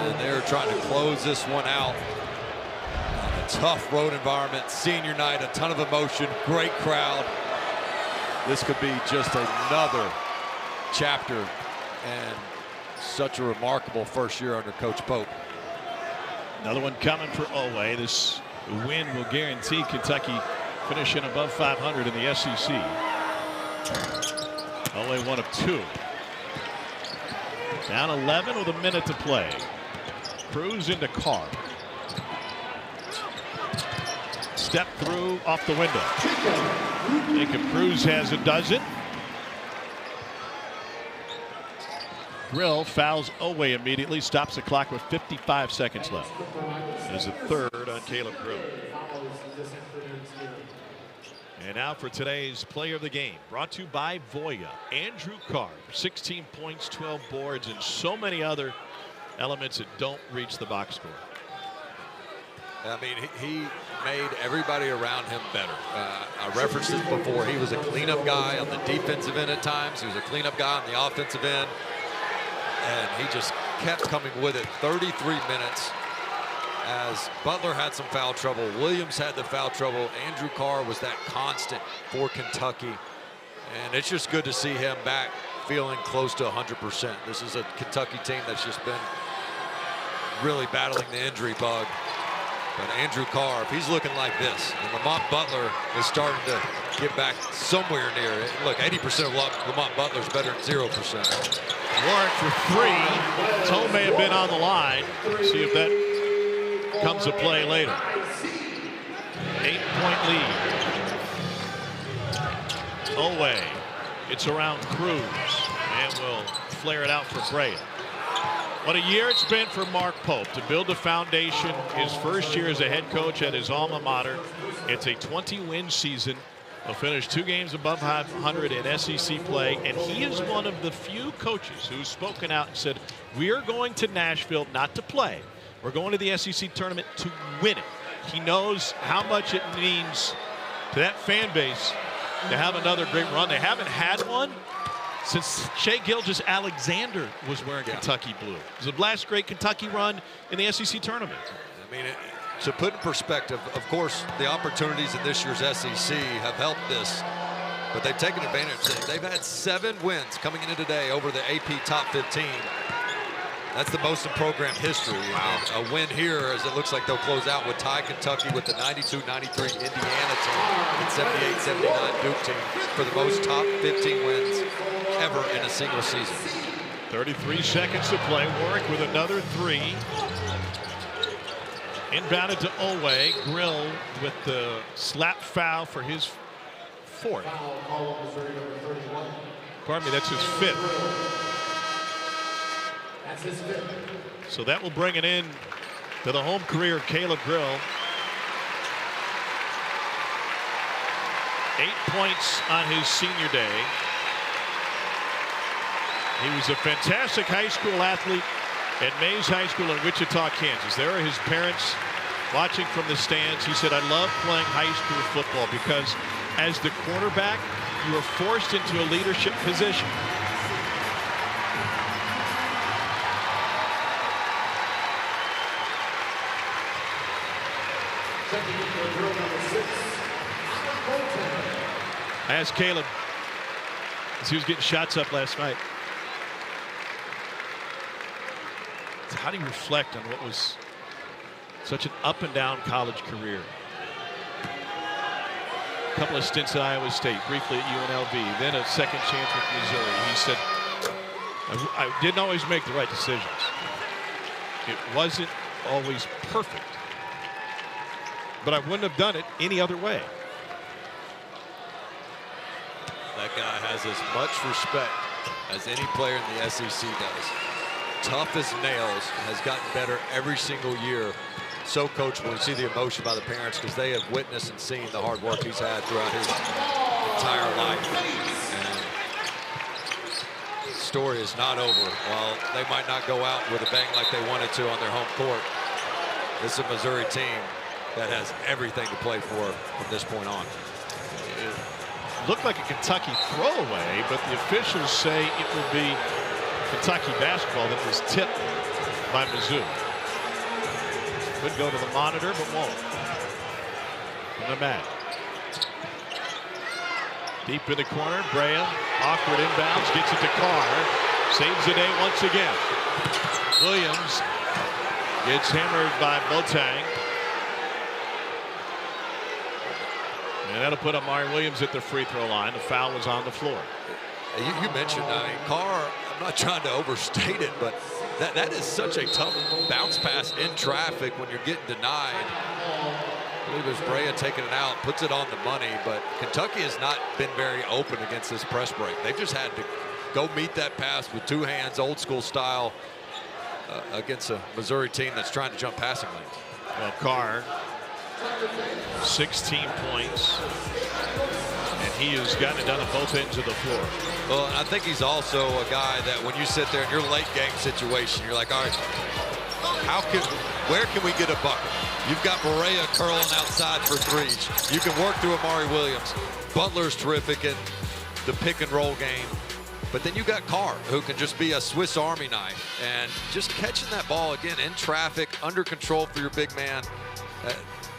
[SPEAKER 2] and they're trying to close this one out. A tough road environment, senior night, a ton of emotion, great crowd. this could be just another chapter and such a remarkable first year under Coach Pope.
[SPEAKER 1] Another one coming for Oweh. This win will guarantee Kentucky finishing above 500 in the SEC. Oweh 1 of 2. Down 11 with a minute to play. Cruz into Carr. Step through off the window. Jacob Cruz has a dozen. Grill fouls Oweh immediately, stops the clock with 55 seconds left. There's a third on Caleb Grill. And now for today's player of the game, brought to you by Voya. Andrew Carr, 16 points, 12 boards, and so many other elements that don't reach the box score.
[SPEAKER 2] I mean, he made everybody around him better. I referenced this before. He was a cleanup guy on the defensive end at times. He was a cleanup guy on the offensive end. And he just kept coming with it. 33 minutes as Butler had some foul trouble. Williams had the foul trouble. Andrew Carr was that constant for Kentucky. And it's just good to see him back feeling close to 100%. This is a Kentucky team that's just been really battling the injury bug. But Andrew Carr, if he's looking like this, and Lamont Butler is starting to get back somewhere near it. Look, 80% of Lamont Butler's better than 0%.
[SPEAKER 1] Warwick for 3. Toe may have been on the line. See if that comes to play later. 8-point lead. Oweh. It's around Cruz. And will flare it out for Brea. What a year it's been for Mark Pope to build a foundation. His first year as a head coach at his alma mater. It's a 20-win season. He'll finish 2 games above 500 in SEC play, and he is one of the few coaches who's spoken out and said, we are going to Nashville not to play. We're going to the SEC tournament to win it. He knows how much it means to that fan base to have another great run. They haven't had one since Shea Gilgeous-Alexander was wearing Kentucky blue. It was the last great Kentucky run in the SEC tournament.
[SPEAKER 2] I mean, to put in perspective, of course, the opportunities in this year's SEC have helped this, but they've taken advantage. They've had 7 wins coming into today over the AP top 15. That's the most in program history. And a win here, as it looks like they'll close out, would tie Kentucky with the 92-93 Indiana team and 78-79 Duke team for the most top 15 wins ever in a single season.
[SPEAKER 1] 33 seconds to play. Warwick with another 3. Inbounded to Oweh. Grill with the slap foul for his 4th. Pardon me, that's his 5th. So that will bring it in to the home career of Caleb Grill. 8 points on his senior day. He was a fantastic high school athlete at Mays High School in Wichita, Kansas. There are his parents watching from the stands. He said, I love playing high school football because as the quarterback, you are forced into a leadership position. I asked Caleb as he was getting shots up last night, how do you reflect on what was such an up and down college career? A couple of stints at Iowa State, briefly at UNLV, then a second chance with Missouri. He said, I didn't always make the right decisions. It wasn't always perfect, but I wouldn't have done it any other way.
[SPEAKER 2] That guy has as much respect as any player in the SEC does. Tough as nails, has gotten better every single year. So coachable. You see the emotion by the parents because they have witnessed and seen the hard work he's had throughout his entire life. And the story is not over. While they might not go out with a bang like they wanted to on their home court, this is a Missouri team that has everything to play for from this point on.
[SPEAKER 1] It looked like a Kentucky throwaway, but the officials say it will be Kentucky basketball that was tipped by Mizzou. Could go to the monitor, but won't. From the mat. Deep in the corner, Brea, awkward inbounds, gets it to Carr, saves the day once again. Williams gets hammered by Boateng. And that'll put Amari Williams at the free throw line. The foul was on the floor.
[SPEAKER 2] You mentioned Carr. I'm not trying to overstate it, but that is such a tough bounce pass in traffic when you're getting denied. I believe it was Brea taking it out, puts it on the money, but Kentucky has not been very open against this press break. They've just had to go meet that pass with two hands, old school style, against a Missouri team that's trying to jump passing lanes.
[SPEAKER 1] Well, Carr, 16 points, and he has gotten it done at both ends of the floor.
[SPEAKER 2] Well, I think he's also a guy that when you sit there in your late game situation, you're like, all right, where can we get a bucket? You've got Brea curling outside for threes. You can work through Amari Williams. Butler's terrific in the pick and roll game. But then you got Carr, who can just be a Swiss Army knife. And just catching that ball again in traffic, under control for your big man,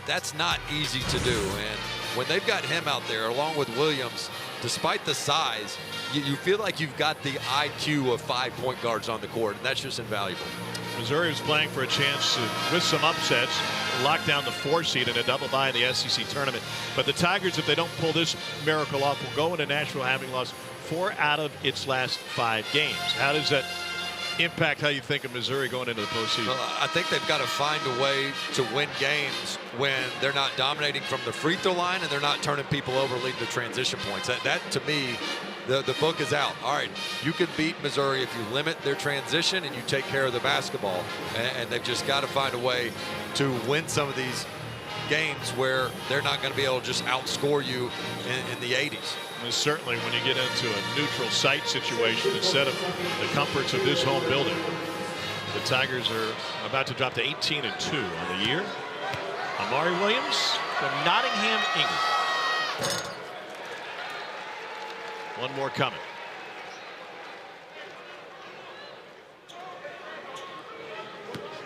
[SPEAKER 2] that's not easy to do. And when they've got him out there, along with Williams, despite the size, you feel like you've got the IQ of 5 point guards on the court, and that's just invaluable.
[SPEAKER 1] Missouri was playing for a chance to, with some upsets, lock down the 4 seed in a double bye in the SEC tournament. But the Tigers, if they don't pull this miracle off, will go into Nashville having lost 4 out of its last 5 games. How does that impact how you think of Missouri going into the postseason?
[SPEAKER 2] Well, I think they've got to find a way to win games when they're not dominating from the free throw line and they're not turning people over, leading to transition points. That to me, the book is out. All right, you can beat Missouri if you limit their transition and you take care of the basketball. And they've just got to find a way to win some of these games where they're not going to be able to just outscore you in the 80s.
[SPEAKER 1] And certainly when you get into a neutral site situation instead of the comforts of this home building, the Tigers are about to drop to 18-2 on the year. Amari Williams from Nottingham, England. One more coming.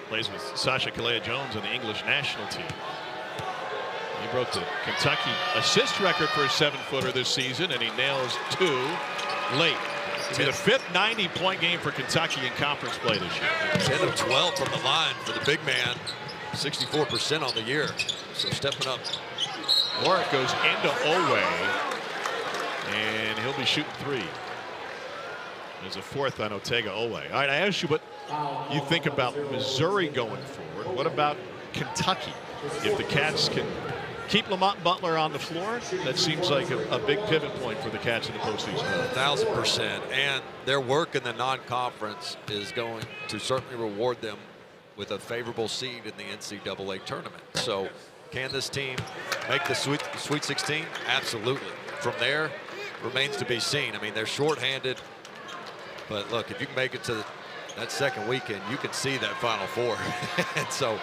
[SPEAKER 1] Plays with Sasha Kalea-Jones on the English national team. He broke the Kentucky assist record for a 7-footer this season, and he nails 2 late. It'll be the 5th 90-point game for Kentucky in conference play this year.
[SPEAKER 2] 10 of 12 from the line for the big man. 64% on the year. So stepping up.
[SPEAKER 1] Warwick goes into Oweh, and he'll be shooting 3. There's a 4th on Oweh. All right, I asked you what you think about Missouri going forward. What about Kentucky? If the Cats can keep Lamont Butler on the floor, that seems like a big pivot point for the Cats in the postseason.
[SPEAKER 2] 1,000%. And their work in the non-conference is going to certainly reward them with a favorable seed in the NCAA tournament. So can this team make the Sweet 16? Absolutely. From there, remains to be seen. I mean, they're shorthanded. But look, if you can make it to that second weekend, you can see that Final Four. And so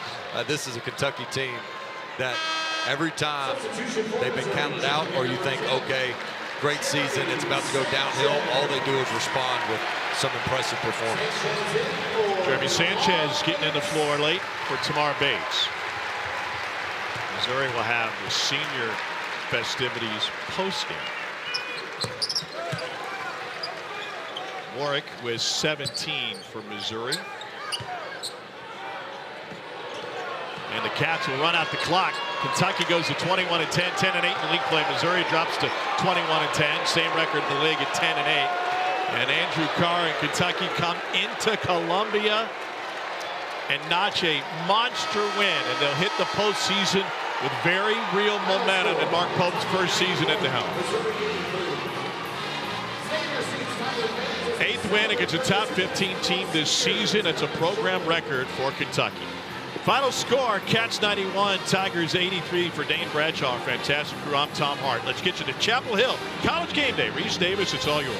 [SPEAKER 2] this is a Kentucky team that every time they've been counted out or you think, okay, great season, it's about to go downhill, all they do is respond with some impressive performance.
[SPEAKER 1] Jeremy Sanchez getting in the floor late for Tamar Bates. Missouri will have the senior festivities post-game. Warwick with 17 for Missouri. And the Cats will run out the clock. Kentucky goes to 21-10, 10-8 in league play. Missouri drops to 21-10, same record in the league at 10-8. And Andrew Carr and Kentucky come into Columbia and notch a monster win, and they'll hit the postseason with very real momentum in Mark Pope's first season at the helm. 8th win against a top 15 team this season. It's a program record for Kentucky. Final score, Cats 91, Tigers 83 for Dane Bradshaw. Fantastic crew. I'm Tom Hart. Let's get you to Chapel Hill. College game day. Reese Davis, it's all yours.